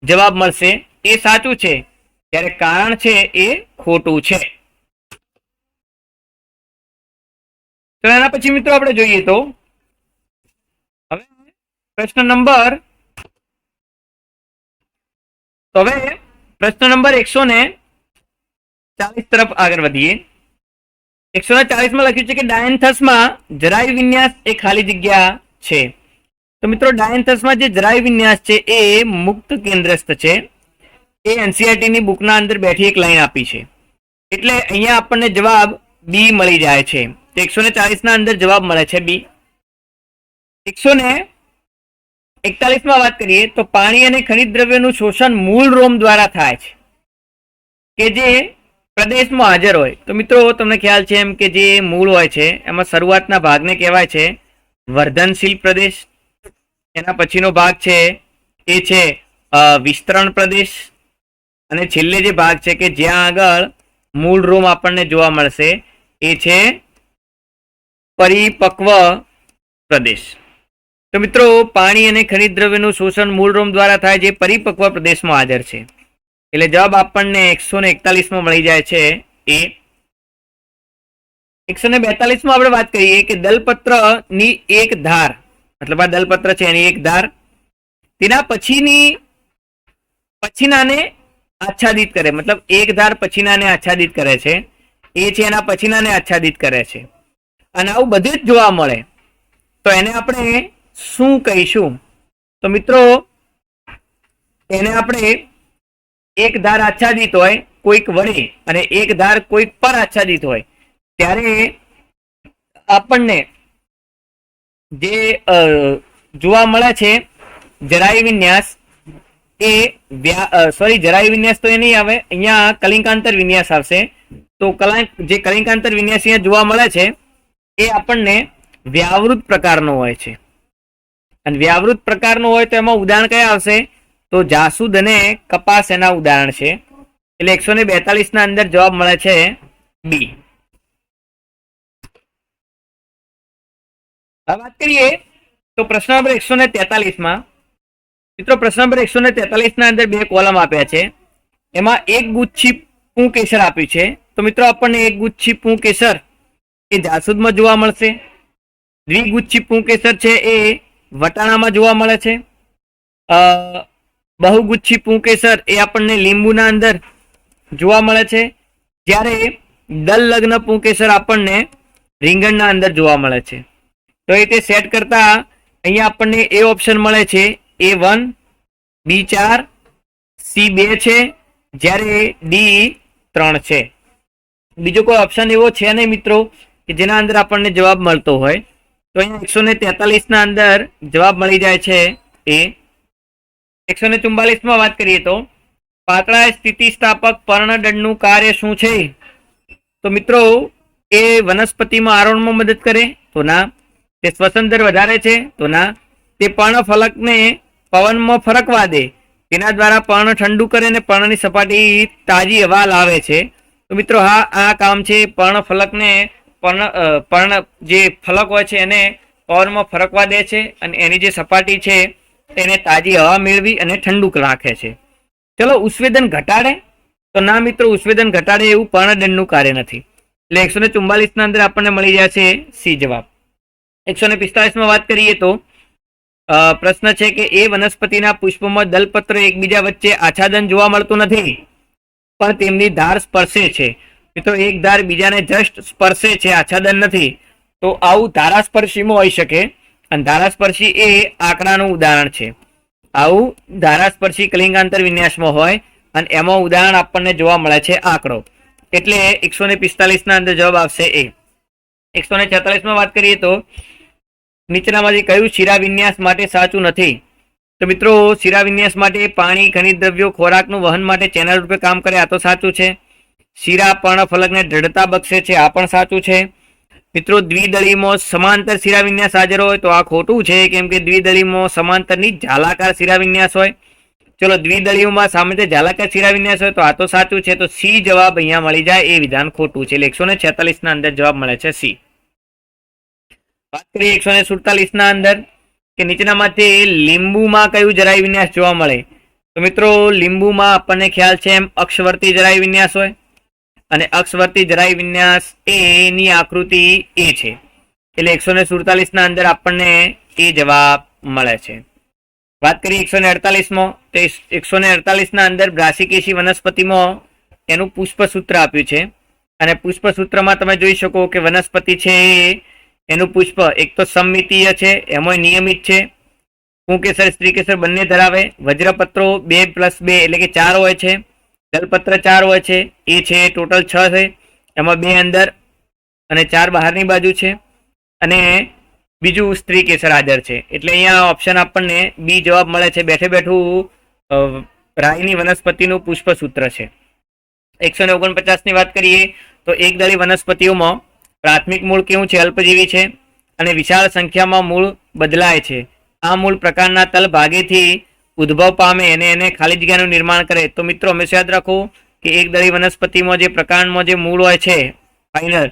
જવાબ મળશે. એ સાચું છે, ત્યારે કારણ છે એ ખોટું છે. તો એના પછી મિત્રો આપણે જોઈએ તો હવે પ્રશ્ન નંબર 140 તરફ આગળ વધીએ. 140 માં લખ્યું છે કે ડાયન્થસમાં જરાય વિન્યાસ એ ખાલી જગ્યા છે. તો મિત્રો ડાયન્થસમાં જે જરાય વિન્યાસ છે એ મુક્ત કેન્દ્રસ્થ છે. એ એનસીઆરટી ની બુકના અંદર બેઠી એક લાઈન આપી છે. એટલે અહીંયા આપણને જવાબ બી મળી જાય છે. તો 140 ના અંદર જવાબ મળે છે બી. 141 માં વાત કરીએ તો પાણી અને ખનિજ દ્રવ્યોનું શોષણ મૂળ રોમ દ્વારા થાય છે કે જે પ્રદેશમાં હાજર હોય. તો મિત્રો તમને ખ્યાલ છે એમ કે જે મૂળ હોય છે એમાં શરૂઆતના ભાગને કહેવાય છે વર્ધનશીલ પ્રદેશ. એના પછીનો ભાગ છે એ છે વિસ્તરણ પ્રદેશ. અને છેલ્લે જે ભાગ છે કે જ્યાં આગળ મૂળ રોમ આપણને જોવા મળશે એ છે પરિપક્વ પ્રદેશ. તો મિત્રો પાણી અને ખનિજ દ્રવ્યનું શોષણ મૂળ રોમ દ્વારા થાય જે પરિપક્વ પ્રદેશમાં હાજર છે. એટલે જવાબ આપણને 141 માં મળી જાય છે એ. 142 માં આપણે વાત કરીએ કે દલપત્ર ની એક ધાર, મતલબ આ દલપત્ર છે એની એક ધાર તેના પછીનાને આચ્છાદિત કરે. મતલબ એક ધાર પછીનાને આચ્છાદિત કરે છે, એ છે એના પછીનાને આચ્છાદિત કરે છે. અને આવું બધે જ જોવા મળે તો એને આપણે શું કહીશું? તો મિત્રો એને આપણે એક ધાર આચ્છાદિત હોય કોઈક વડે અને એક ધાર કોઈક પર આચ્છાદિત હોય ત્યારે આપણને જે જોવા મળે છે જરાય વિન્યાસ એ જરાય વિન્યાસ તો એ નહીં આવે, અહીંયા કલિંકાંતર વિન્યાસ આવશે. તો જે કલિંકાંતર વિન્યાસ અહીંયા જોવા મળે છે એ આપણને વ્યાવૃત પ્રકારનો હોય છે. અને વ્યાવૃત પ્રકારનો હોય તો એમાં ઉદાહરણ કયા આવશે? તો જાસૂદ અને કપાસ એના ઉદાહરણ છે. એટલે 142 ના અંદર જવાબ મળે છે બી. હવે વાત કરીએ તો પ્રશ્ન નંબર 143 માં. મિત્રો પ્રશ્ન નંબર 143 ના અંદર બે કોલમ આપ્યા છે. એમાં એક ગુચ્છી પુંકેસર આપ્યું છે. તો મિત્રો આપણને એક ગુચ્છી પુંકેસર એ જાસૂદમાં જોવા મળશે. દ્વિગુચ્છી પુંકેસર છે એ વટાણામાં જોવા મળે છે. બહુગુચ્છી પુંકેસર એ આપણને લીંબુના અંદર જોવા મળે છે. જ્યારે દલ લગ્ન પુંકેસર આપણને રીંગણના અંદર જોવા મળે છે. તો એ તે સેટ કરતા અહીંયા આપણને એ ઓપ્શન મળે છે A1, B4, C2 છે, જ્યારે D3 છે. બીજો કોઈ ઓપ્શન એવો છે નહીં મિત્રો કે જેના અંદર આપણને જવાબ મળતો હોય. તો અહીંયા 143 ના અંદર જવાબ મળી જાય છે એ. 144 માં વાત કરીએ તો પાતળા સ્થિતિસ્થાપક પર્ણદંડનું કાર્ય શું છે? તો મિત્રો એ વનસ્પતિમાં આરોહણમાં મદદ કરે? તો ના. તે શ્વસન દર વધારે છે? તો ના. તે પર્ણફલકને પવનમાં ફરકવા દે, તેના દ્વારા પર્ણ ઠંડુ કરે અને પર્ણની સપાટી તાજી હવા લાવે છે. તો મિત્રો આ કામ છે પર્ણફલકને પર્ણ જે ફલક હોય છે એને પવનમાં ફરકવા દે છે અને એની જે સપાટી છે એને તાજી હવા મેળવી અને ઠંડુ રાખે છે. ચલો ઉષ્વેદન ઘટાડે, તો ના મિત્રો, ઉષ્વેદન ઘટાડે એવું પર્ણદંડનું કાર્ય નથી. એટલે 144 ના અંદર આપણને મળી જશે સી જવાબ. 145 માં વાત કરીએ તો પ્રશ્ન છે કે એ વનસ્પતિના પુષ્પમાં દલપત્ર એકબીજા વચ્ચે આચ્છાદન જોવા મળતું નથી, પણ તેમની ધાર સ્પર્શે છે. મિત્રો એક ધાર બીજાને જસ્ટ સ્પર્શે છે, આચ્છાદન નથી. તો આવું ધારાસ્પર્શીમાં હોઈ શકે, અને ધારાસ્પર્શી એ આંકડાનું ઉદાહરણ છે. આવું ધારાસ્પર્શી કલિંગાંતર વિન્યાસમાં હોય અને એમાં ઉદાહરણ આપણને જોવા મળે છે આંકડો. એટલે 145 ના અંદર જવાબ આવશે એ. 146 માં વાત કરીએ તો નીચેનામાંથી કયું શિરા વિન્યાસ માટે સાચું નથી? તો મિત્રો શિરા વિન્યાસ માટે પાણી, ખનિજ દ્રવ્યો, ખોરાકનું વહન માટે ચેનલ રૂપે કામ કરે, આ તો સાચું છે. શિરા પર્ણફલકને દ્રઢતા બક્ષે છે, આ પણ સાચું છે. મિત્રો દ્વિદળીમાં સમાંતર શિરા વિન્યાસ હાજર હોય, તો આ ખોટું છે, કેમ કે દ્વિદળીમાં સમાંતરની ઝાલાકાર શિરા વિન્યાસ હોય. ચલો દ્વિદળીઓમાં સામાન્ય ઝાલાકાર શિરા વિન્યાસ હોય, તો આ તો સાચું છે. તો સી જવાબ અહીંયા મળી જાય, એ વિધાન ખોટું છે. એટલે 146 ના અંદર જવાબ મળે છે સી. વાત કરીએ 147 ના અંદર કે નીચેનામાંથી લીંબુમાં કયું જરાય વિન્યાસ જોવા મળે? તો મિત્રો લીંબુમાં આપણને ખ્યાલ છે એમ અક્ષવર્તી જરાય વિન્યાસ હોય, અને અક્ષવર્તી જરાય વિન્યાસ એની આકૃતિ એ છે. એટલે 147 ના અંદર આપણને એ જવાબ મળે છે. વાત કરીએ 148 માં, તો 148 ના અંદર બ્રાસિકેસી વનસ્પતિમાં એનું પુષ્પસૂત્ર આપ્યું છે, અને પુષ્પસૂત્રમાં તમે જોઈ શકો કે વનસ્પતિ છે એનું પુષ્પ એક તો સમમિતીય છે, એમાં નિયમિત છે, પુંકેસર સ્ત્રીકેસર બંને ધરાવે, વજ્રપત્રો 2+2 એટલે કે 4 હોય છે, દલપત્ર 4 હોય છે, એ છે ટોટલ 6 છે, એમાં 2 અંદર અને 4 બહારની બાજુ છે, અને બીજું સ્ત્રી કેસર હાજર છે. એટલે અહીંયા ઓપ્શન આપણને બી જવાબ મળે છે. બેઠે બેઠું રાયની વનસ્પતિનું પુષ્પસૂત્ર છે. 149 ની વાત કરીએ તો એકદળી વનસ્પતિઓમાં પ્રાથમિક મૂળ કેવું છે? અલ્પજીવી છે, અને વિશાળ સંખ્યામાં મૂળ બદલાય છે. આ મૂળ પ્રકારના તલ ભાગેથી ઉદ્ભવ પામે અને એને ખાલી જગ્યાનું નિર્માણ કરે. તો મિત્રો હંમેશા યાદ રાખો કે એકદળી વનસ્પતિમાં જે પ્રકારમાં જે મૂળ હોય છે ફાઇનલ,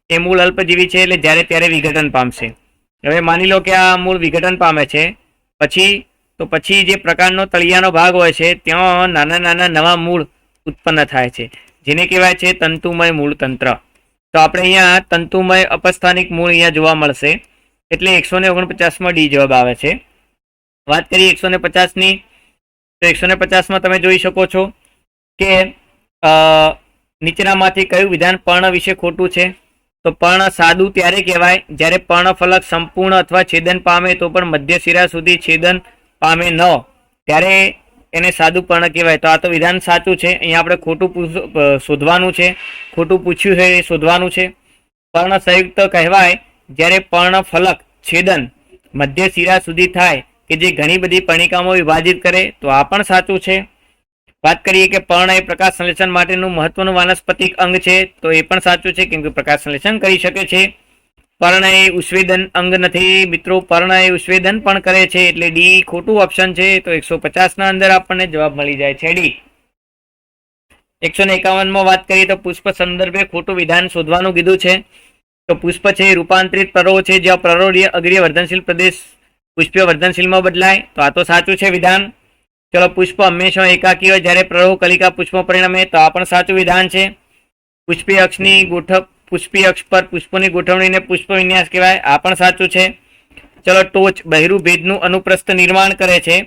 એ મૂળ અલ્પજીવી છે, એટલે જ્યારે ત્યારે વિઘટન પામશે. હવે માની લો કે આ મૂળ વિઘટન પામે છે, પછી જે પ્રકારનો તળિયાનો ભાગ હોય છે ત્યાં નાના નાના નવા મૂળ ઉત્પન્ન થાય છે, જેને કહેવાય છે તંતુમય મૂળ તંત્ર. તો આપણે અહીંયા તંતુમય અપસ્થાનિક મૂળ અહીંયા જોવા મળશે. એટલે 149 માં ડી જવાબ આવે છે. વાત કરીએ 150 ની, તો 150 માં તમે જોઈ શકો છો કે નીચેનામાંથી કયું વિધાન પર્ણ વિશે ખોટું છે? તો પર્ણ સાદું ત્યારે કહેવાય જ્યારે પર્ણફલક સંપૂર્ણ અથવા છેદન પામે તો પણ મધ્ય શિરા સુધી છેદન પામે ન, ત્યારે એને સાદું પર્ણ કહેવાય. તો આ તો વિધાન સાચું છે. અહીંયા આપણે ખોટું શોધવાનું છે, ખોટું પૂછ્યું છે એ શોધવાનું છે. પર્ણ સંયુક્ત કહેવાય જ્યારે પર્ણફલક છેદન મધ્ય શિરા સુધી થાય કે જે ઘણી બધી પર્ણિકામાં વિભાજિત કરે, તો આ પણ સાચું છે. વાત કરીએ કે પર્ણ એ પ્રકાશ સંશ્લેષણ માટેનું મહત્વનું વાનસ્પતિક અંગ છે, તો એ પણ સાચું છે, કેમ કે પ્રકાશ સંશ્લેષણ કરી શકે છે. પર્ણ એ ઉષ્વેદન અંગ નથી મિત્રો, પર્ણ એ ઉષ્વેદન પણ કરે છે, એટલે ડી ખોટું ઓપ્શન છે. તો 150 ના અંદર આપણને જવાબ મળી જાય છે ડી. 151 માં વાત કરીએ તો પુષ્પ સંદર્ભે ખોટું વિધાન શોધવાનું કીધું છે. તો પુષ્પ છે રૂપાંતરિત પ્રરોહ છે, જ્યાં પ્રરોહ અગ્રીય વર્ધનશીલ પ્રદેશ પુષ્પીય વર્ધનશીલમાં બદલાય, તો આ તો સાચું છે વિધાન. ચલો પુષ્પ હંમેશા એકાકી હોય જ્યારે પ્રરોહ કલિકા પુષ્પમાં પરિણમે, તો આ પણ સાચું વિધાન છે. પુષ્પીય અક્ષ પર પુષ્પોની ગોઠવણીને પુષ્પ વિન્યાસ કહેવાય, આ પણ સાચું છે. ચલો ટોચ બહિરું ભેદનું અનુપ્રસ્થ નિર્માણ કરે છે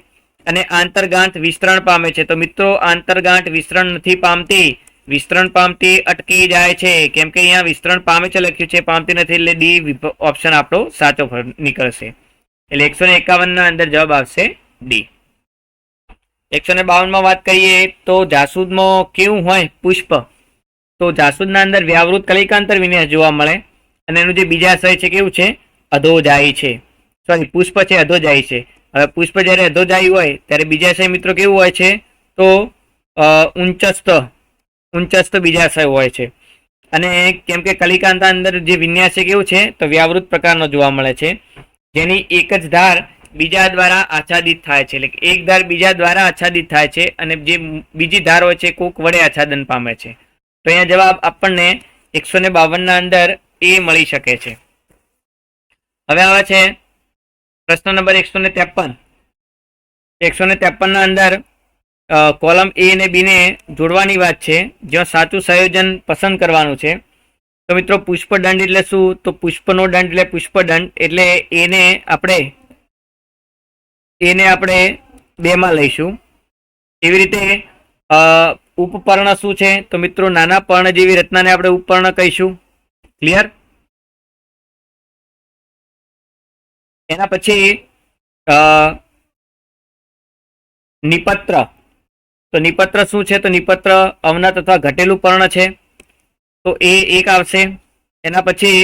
અને આંતરગાંઠ વિસ્તરણ પામે છે. તો મિત્રો આંતરગાંઠ વિસ્તરણ નથી પામતી, વિસ્તરણ પામતી અટકી જાય છે, કેમ કે અહીંયા વિસ્તરણ પામે છે લખ્યું છે, પામતી નથી, એટલે ડી ઓપ્શન આપણો સાચો નીકળશે. એટલે 151 ના અંદર જવાબ આવશે ડી. 152 માં વાત કરીએ તો જાસૂદમાં કેવું હોય પુષ્પ? તો જાસૂદના અંદર વ્યાવૃત કલિકાંતર વિન્યાસ જોવા મળે, અને એનું જે બીજાશય છે કેવું છે? અધોજાયી છે. સોરી, પુષ્પ છે અધોજાયી છે. હવે પુષ્પ જ્યારે અધોજાયી હોય ત્યારે બીજાશય મિત્રો કેવું હોય છે? તો ઊંચસ્થ બીજાશય હોય છે. અને કેમ કે કલિકાંતર અંદર જે વિન્યાસ છે કેવું છે? તો વ્યાવૃત પ્રકારનો જોવા મળે છે, જેની એક જ ધાર બીજા દ્વારા આચ્છાદિત થાય છે, એટલે કે એક ધાર બીજા દ્વારા આચ્છાદિત થાય છે અને જે બીજી ધાર હોય છે કોક વડે આચ્છાદન પામે છે. તો અહીંયા જવાબ આપણને 152 ના અંદર એ મળી શકે છે. હવે આવે છે પ્રશ્ન નંબર 153. 153 ના અંદર કોલમ એ અને બી ને જોડવાની વાત છે, જ્યાં સાચું સંયોજન પસંદ કરવાનું છે. તો મિત્રો પુષ્પદંડ એટલે શું? તો પુષ્પનો દંડ એટલે પુષ્પદંડ, એટલે એને આપણે 2 માં લઈશું. એવી રીતે ઉપપર્ણ શું છે? તો મિત્રો નાના પર્ણ જેવી રચનાને આપણે ઉપપર્ણ કહીશું. ક્લિયર? એના પછી નિપત્ર. તો નિપત્ર શું છે? તો નિપત્ર અવનત અથવા ઘટેલું પર્ણ છે, તો એ 1 આવશે. એના પછી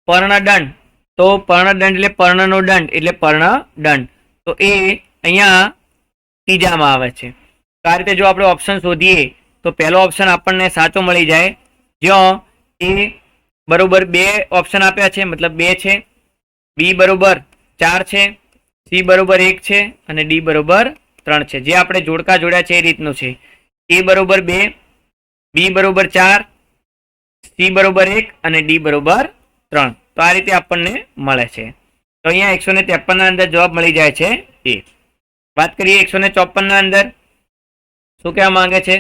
પર્ણદંડ. તો પર્ણદંડ એટલે પર્ણનો દંડ એટલે પર્ણદંડ, તો એ અહીંયા ત્રીજામાં આવે છે. તો આ રીતે જો આપણે ઓપ્શન શોધીએ તો પહેલો ઓપ્શન આપણને સાચો મળી જાય, જ્યાં એ બરોબર 2 ઓપ્શન આપ્યા છે, મતલબ 2 છે, બી બરોબર 4 છે, સી બરોબર 1 છે અને ડી બરોબર 3 છે. જે આપણે જોડકા જોડ્યા છે એ રીતનું છે. એ બરોબર 2, બી બરોબર 4, સી બરોબર 1 અને ડી બરોબર 3. તો આ રીતે આપણને મળે છે. તો અહીંયા 153 ના અંદર જવાબ મળી જાય છે એ. વાત કરીએ 154 ના અંદર શું કહેવા માંગે છે?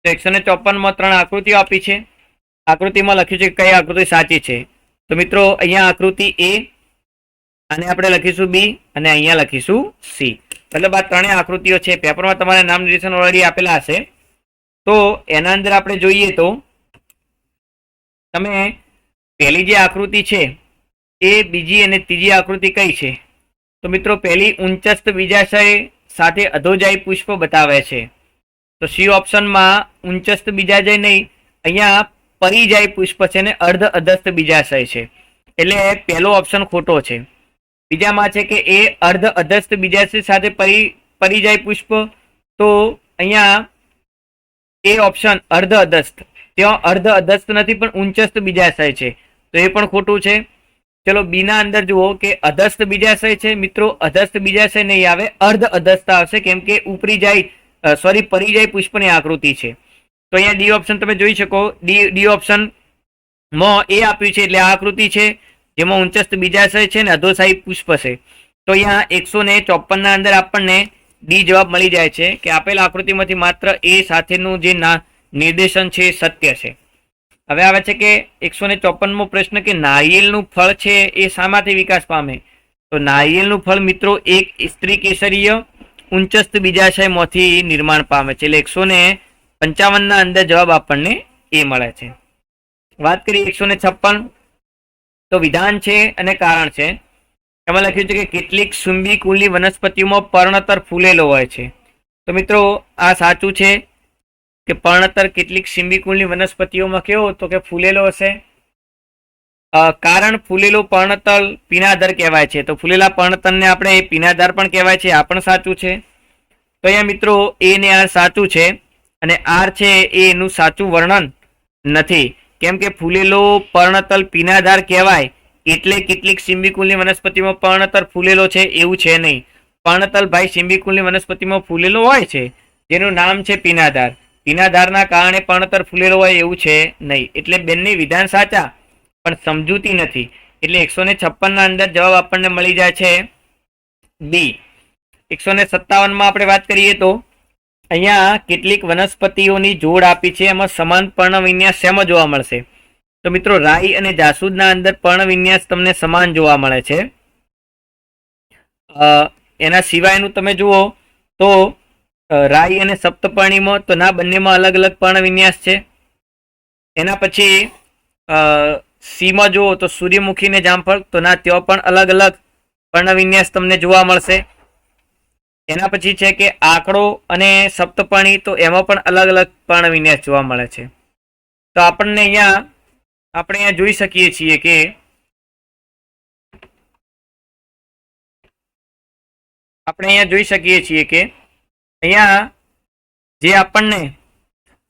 તો 154 માં 3 આકૃતિઓ આપી છે. આકૃતિમાં લખ્યું છે કઈ આકૃતિ સાચી છે. તો મિત્રો અહીંયા આકૃતિ એ, અને આપણે લખીશું બી અને અહીંયા લખીશું સી. મતલબ આ 3 આકૃતિઓ છે. પેપરમાં તમારે નામ નિર્દેશન ઓલરેડી આપેલા હશે. તો એના અંદર આપણે જોઈએ તો તમે પહેલી જે આકૃતિ છે એ બીજી અને ત્રીજી આકૃતિ કઈ છે? તો મિત્રો પહેલી ઉંચસ્થ બીજાશય સાથે અધોજાય પુષ્પ બતાવે છે. તો સી ઓપ્શનમાં ઉંચસ્થ બીજાશય નહીં, અહીંયા પરિજાય પુષ્પ છે ને અર્ધ અધસ્થ બીજાશય છે, એટલે પહેલો ઓપ્શન ખોટો છે. બીજામાં છે કે એ અર્ધ અધસ્થ બીજાશય સાથે પરિજાય પુષ્પ, તો અહીંયા એ ઓપ્શન અર્ધ અધસ્થ, ત્યાં અર્ધ અધસ્થ નથી પણ ઉંચસ્થ બીજાશય છે, તો એ પણ ખોટું છે. ચલો બી ના અંદર જુઓ કે અધસ્થ બીજાશય છે. મિત્રો અધસ્થ બીજાશય નહીં આવે, અર્ધ અધસ્થ આવશે, કેમ કે ઉપરી જાય પરિજાય પુષ્પની આકૃતિ છે. તો અહીંયા ડી ઓપ્શન તમે જોઈ શકો, ડી ઓપ્શન માં એ આપ્યું છે એટલે આ આકૃતિ છે જેમાં ઉંચસ્થ બીજાશય છે ને અધોશાહી પુષ્પ છે. તો અહીંયા 154 ના અંદર આપણને ડી જવાબ મળી જાય છે કે આપેલ આકૃતિમાંથી માત્ર એ સાથેનું જે નિર્દેશન છે સત્ય છે. હવે આવે છે કે 154મો પ્રશ્ન કે નારિયેળનું ફળ છે એ શામાંથી વિકાસ પામે? તો નારિયેળનું ફળ મિત્રો એક સ્ત્રી કેસરીય ઉંચસ્થ બીજાશયમાંથી નિર્માણ પામે છે, એટલે 155 ના અંદર જવાબ આપણને એ મળે છે. વાત કરીએ 156, તો વિધાન છે અને કારણ છે. એમાં લખ્યું છે કે કેટલીક સુંબી કુલની વનસ્પતિઓમાં પર્ણતર ફૂલેલો હોય છે. તો મિત્રો આ સાચું છે કે પર્ણતર કેટલીક સિંબી કુલની વનસ્પતિઓમાં કેવો તો કે ફૂલેલો હશે. કારણ ફૂલેલો પર્ણતલ પીનાધાર કહેવાય છે, તો ફૂલેલા પર્ણતલને આપણે પીનાધાર પણ કહેવાય છે, આ પણ સાચું છે. તો અહીંયા મિત્રો એ ને આર સાચું છે અને આર છે એ એનું સાચું વર્ણન નથી, કેમ કે ફૂલેલો પર્ણતલ પીનાધાર કહેવાય એટલે કેટલીક સિંબીકુલની વનસ્પતિમાં પર્ણતલ ફૂલેલો છે એવું છે નહીં. પર્ણતલ ભાઈ સિંબીકુલની વનસ્પતિમાં ફૂલેલો હોય છે જેનું નામ છે પીનાધાર. પીનાધારના કારણે પર્ણતલ ફૂલેલો હોય એવું છે નહીં, એટલે બંને વિધાન સાચા પણ સમજૂતી નથી. એટલે 156 ના અંદર જવાબ આપણને મળી જાય છે બી. 157 માં આપણે વાત કરીએ તો અહીંયા કેટલીક વનસ્પતિઓની જોડ આપી છે, એમાં સમાન પર્ણ વિન્યાસ શેમાં જોવા મળશે? તો મિત્રો રાઈ અને જાસૂદના અંદર પર્ણ વિન્યાસ તમને સમાન જોવા મળે છે. એના સિવાયનું તમે જુઓ તો રાઈ અને સપ્તપર્ણીમાં તો ના બંનેમાં અલગ અલગ પર્ણ વિન્યાસ છે. એના પછી સીમાં જુઓ તો સૂર્યમુખી ને જામફળ તો ના ત્યાં પણ અલગ અલગ પર્ણ વિન્યાસ તમને જોવા મળશે. એના પછી છે કે આંકડો અને સપ્તપર્ણી તો એમાં પણ અલગ અલગ પર્ણ વિન્યાસ જોવા મળે છે. તો આપણે અહીંયા જોઈ શકીએ છીએ કે અહીંયા જે આપણને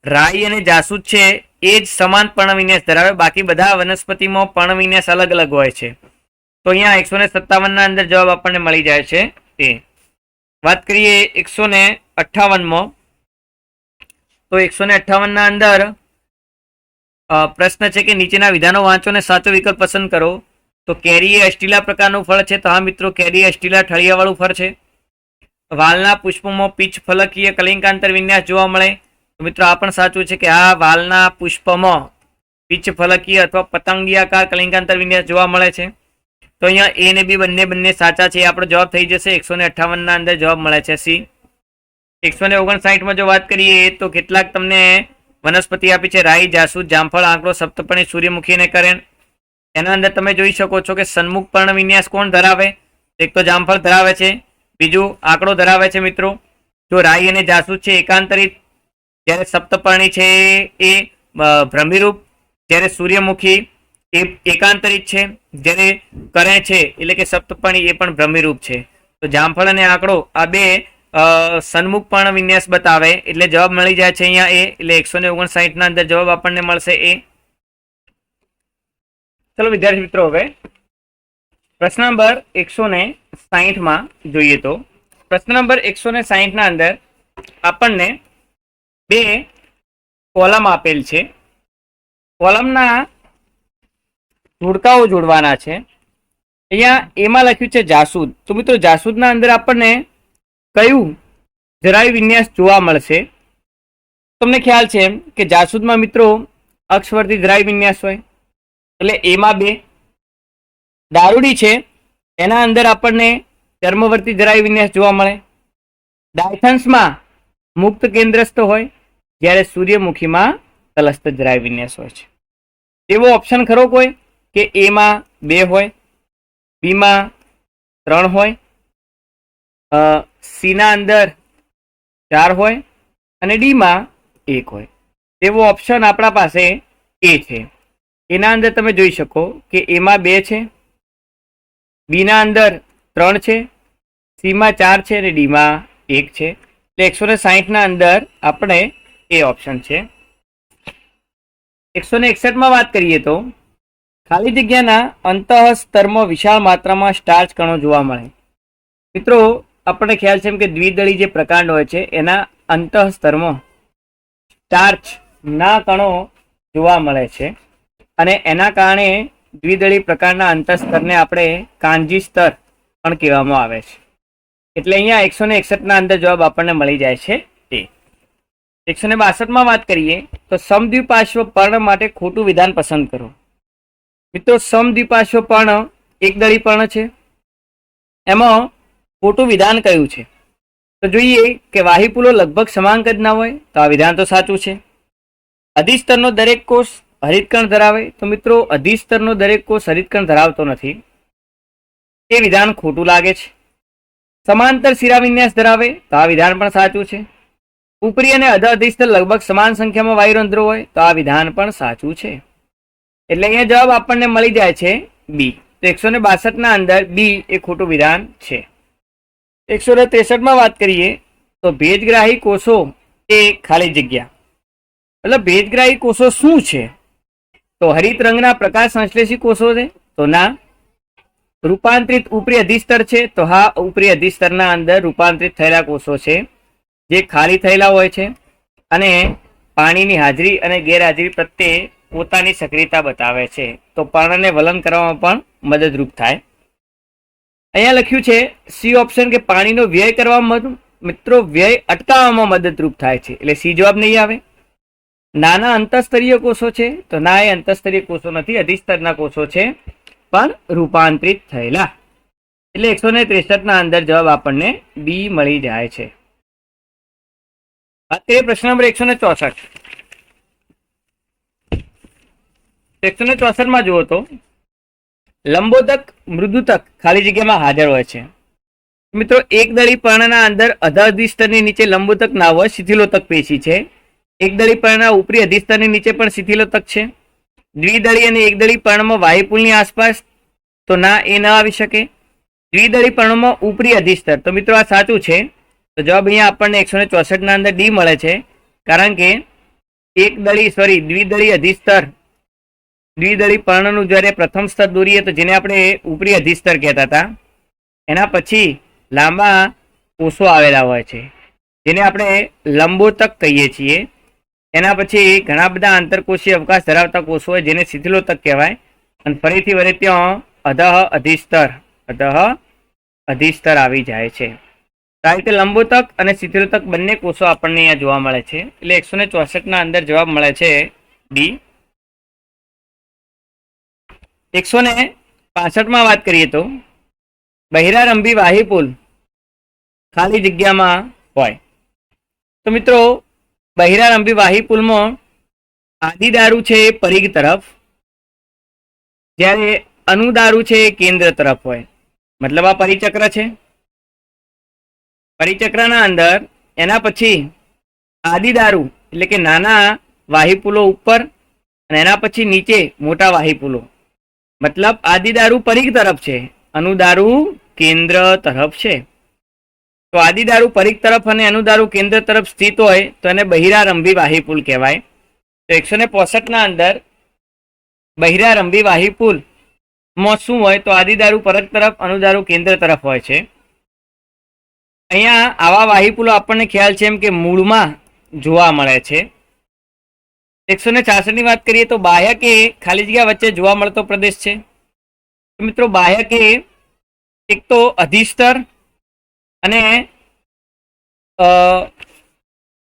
રાઈ અને જાસૂદ છે એ જ સમાન પર્ણવિન્યાસ ધરાવે, બાકી બધા વનસ્પતિમાં પર્ણવિન્યાસ અલગ અલગ હોય છે. તો અહીંયા 157 ના અંદર જવાબ આપણને મળી જાય છે એ. વાત કરીએ 158માં, તો 158 ના અંદર પ્રશ્ન છે કે નીચેના વિધાનો વાંચો અને સાચો વિકલ્પ પસંદ કરો. તો કેરી એ અષ્ટિલા પ્રકારનું ફળ છે. તો હા મિત્રો, કેરી અષ્ટિલા ઠળિયાવાળું ફળ છે. વાલના પુષ્પમાં પીચ ફલકીય કલિંકાંતર વિન્યાસ જોવા મળે. તો મિત્રો આ પણ સાચું છે કે આ વાલના પુષ્પમાં પીચ ફલકીય અથવા પતંગિયાકાર કલિંકાંતર વિન્યાસ જોવા મળે છે. તો અહીંયા એ ને બી બંને સાચા છે. આપણો જવાબ થઈ જશે 158 ના અંદર જવાબ મળે છે સી. 159માં જો વાત કરીએ તો કેટલાક તમને વનસ્પતિ આપી છે. રાઈ, જાસૂદ, જામફળ, આંકડો, સપ્તપર્ણી, સૂર્યમુખી અને કરેણ. એના અંદર તમે જોઈ શકો છો કે સન્મુખ પર્ણ વિન્યાસ કોણ ધરાવે? એક તો જામફળ ધરાવે છે, બીજું આંકડો ધરાવે છે મિત્રો. જો રાઈ અને જાસૂદ છે એકાંતરિત, જ્યારે સપ્તપર્ણી છે એ ભ્રમિરૂપ, જ્યારે સૂર્યમુખી એ એકાંતરિત છે, જ્યારે કરેણ છે એટલે કે સપ્તપર્ણી એ પણ ભ્રમિરૂપ છે. તો જામફળ અને આંકડો આ બે સન્મુખ પર્ણ વિન્યાસ બતાવે એટલે જવાબ મળી જાય છે અહીંયા એ. એટલે 159 ના અંદર જવાબ આપણને મળશે એ. ચલો વિદ્યાર્થી મિત્રો, હવે પ્રશ્ન નંબર 160માં જોઈએ. તો પ્રશ્ન નંબર 160 ના અંદર આપણને બે કોલમ આપેલ છે. કોલમના જોડકાઓ જોડવાના છે. અહીંયા એમાં લખ્યું છે જાસૂદ. તો મિત્રો જાસૂદના અંદર આપણને કયું જરાય વિન્યાસ જોવા મળશે? તમને ખ્યાલ છે કે જાસૂદમાં મિત્રો અક્ષવર્તી જરાય વિન્યાસ હોય, એટલે એમાં બે. દારૂડી છે એના અંદર આપણને ચર્મવર્તી જરાય વિન્યાસ જોવા મળે. ડાયથન્સમાં મુક્ત કેન્દ્રસ્થ હોય, જ્યારે સૂર્યમુખીમાં તલસ્થ જરાય વિન્યાસ હોય છે. એવો ઓપ્શન ખરો કોઈ કે એમાં બે હોય, બીમાં 3 હોય, સીના અંદર 4 હોય અને ડીમાં 1 હોય? એવો ઓપ્શન આપણા પાસે એ છે. એના અંદર તમે જોઈ શકો કે એમાં 2 છે, બીના અંદર 3 છે, સીમાં 4 છે અને ડીમાં 1 છે. એટલે 160 ના અંદર આપણે એ ઓપ્શન છે. 161માં વાત કરીએ તો ખાલી જગ્યાના અંતઃસ્તરમાં વિશાળ માત્રામાં સ્ટાર્ચ કણો જોવા મળે. મિત્રો આપણને ખ્યાલ છે કે દ્વિદળી જે પ્રકાંડ હોય છે એના અંતઃસ્તરમાં સ્ટાર્ચ ના કણો જોવા મળે છે અને એના કારણે દ્વિદળી પ્રકારના અંતઃસ્તરને આપણે કાંજી સ્તર પણ કહેવામાં આવે છે. એટલે અહીંયા 161 ના અંદર જવાબ આપણને મળી જાય છે તે. 162માં વાત કરીએ તો સમદ્વિપાર્શ્વ પર્ણ માટે ખોટું વિધાન પસંદ કરો. મિત્રો સમદ્વિપાર્શ્વ પર્ણ એકદળી પર્ણ છે, એમાં ખોટું વિધાન કયું છે? તો જોઈએ કે વાહિપુલો લગભગ સમાન કદના હોય, તો આ વિધાન તો સાચું છે. અધિસ્તરનો દરેક કોષ હરિતકણ ધરાવે. તો મિત્રો અધિસ્તરનો દરેક કોષ હરિતકણ ધરાવતો નથી, એ વિધાન ખોટું લાગે છે. સમાંતર શિરાવિન્યાસ ધરાવે, તો આ વિધાન પણ સાચું છે. ઉપરી અને અધ અધિસ્તર લગભગ સમાન સંખ્યામાં વાયુરંધ્રો હોય, તો આ વિધાન પણ સાચું છે. એટલે અહીંયા જવાબ આપણને મળી જાય છે બી. તો 162 ના અંદર બી એ ખોટું વિધાન છે. 163માં વાત કરીએ તો ભેજગ્રાહી કોષો એ ખાલી જગ્યા. એટલે ભેજગ્રાહી કોષો શું છે? તો હરિત રંગના પ્રકાશ સંશ્લેષી કોષો છે? તો ના. રૂપાંતરિત ઉપરી અધિસ્તર છે? તો હા, ઉપરી અધિસ્તરના અંદર રૂપાંતરિત થયેલા કોષો છે જે ખાલી થયેલા હોય છે અને પાણીની હાજરી અને ગેરહાજરી પ્રત્યે પોતાની સક્રિયતા બતાવે છે. તો પર્ણને વલન કરવામાં પણ મદદરૂપ થાય. અહીંયા લખ્યું છે સી ઓપ્શન કે પાણીનો વ્યય કરવામાં મિત્રો વ્યય અટકાવવામાં મદદરૂપ થાય છે, એટલે સી જવાબ નહીં આવે. નાના અંતઃસ્તરીય કોષો છે? તો ના, એ અંતઃસ્તરીય કોષો નથી, અધિસ્તરના કોષો છે પણ રૂપાંતરિત થયેલા. એટલે 163 ના અંદર જવાબ આપણને બી મળી જાય છે. પ્રશ્ન નંબર 164. 164માં જુઓ તો લંબોદક મૃદુતક ખાલી જગ્યામાં હાજર હોય છે. મિત્રો એકદળી પર્ણના અંદર અધ અધિસ્તરની નીચે લંબોદક ના હોય, શિથિલોતક પેશી છે. એકદળી પર્ણના ઉપરી અધિસ્તરની નીચે પણ શિથિલોતક છે. દ્વિદળી અને એકદળી પર્ણમાં વાયુપુલની આસપાસ? તો ના, એ ન આવી શકે. દ્વિદળી પર્ણમાં ઉપરી અધિસ્તર? તો મિત્રો આ સાચું છે. તો જવાબ અહીંયા આપણને 164 ના અંદર ડી મળે છે, કારણ કે દ્વિદળી અધિસ્તર, દ્વિદળી પર્ણનું જ્યારે પ્રથમ સ્તર દોરીએ તો જેને આપણે ઉપરી અધિસ્તર કહેતા હતા, એના પછી લાંબા કોષો આવેલા હોય છે જેને આપણે લંબોતક કહીએ છીએ. એના પછી ઘણા બધા આંતરકોષીય અવકાશ ધરાવતા કોષો હોય જેને શિથિલોતક કહેવાય. અને ફરીથી વળે ત્યાં અધઃ અધિસ્તર આવી જાય છે. આ રીતે લંબોતક અને શિથિલોતક બંને કોષો આપણને અહીંયા જોવા મળે છે. એટલે 164 ના અંદર જવાબ મળે છે ડી. 165 માં વાત કરીએ તો બહિરારંભી વાહિપુલ ખાલી જગ્યામાં હોય. તો મિત્રો બહિરારંભી વાહિપુલમાં આદિદારુ છે એ પરિઘ તરફ, જ્યારે અનુદારુ છે એ કેન્દ્ર તરફ હોય. મતલબ આ પરિચક્ર છે, પરિચક્રના અંદર એના પછી આદિદારુ એટલે કે નાના વાહિપુલો ઉપર અને એના પછી નીચે મોટા વાહિપુલો. મતલબ આદિદારુ પરિઘ તરફ છે, અનુદારુ કેન્દ્ર તરફ છે. તો આદિદારુ પરિઘ તરફ અને અનુદારુ કેન્દ્ર તરફ સ્થિત હોય તો એને બહિરારંભી વાહિપુલ કહેવાય. તો 165 ના અંદર બહિરારંભી વાહિપુલ માં શું હોય તો આદિદારુ પરિઘ તરફ, અનુદારુ કેન્દ્ર તરફ હોય છે. અહીંયા આવા વાહિપુલો આપણને ખ્યાલ છે એમ કે મૂળમાં જોવા મળે છે. 166 ની વાત કરીએ તો બાહ્યક એ ખાલી જગ્યા વચ્ચે જોવા મળતો પ્રદેશ છે. તો મિત્રો બાહ્યક એ એક તો અધિસ્તર અને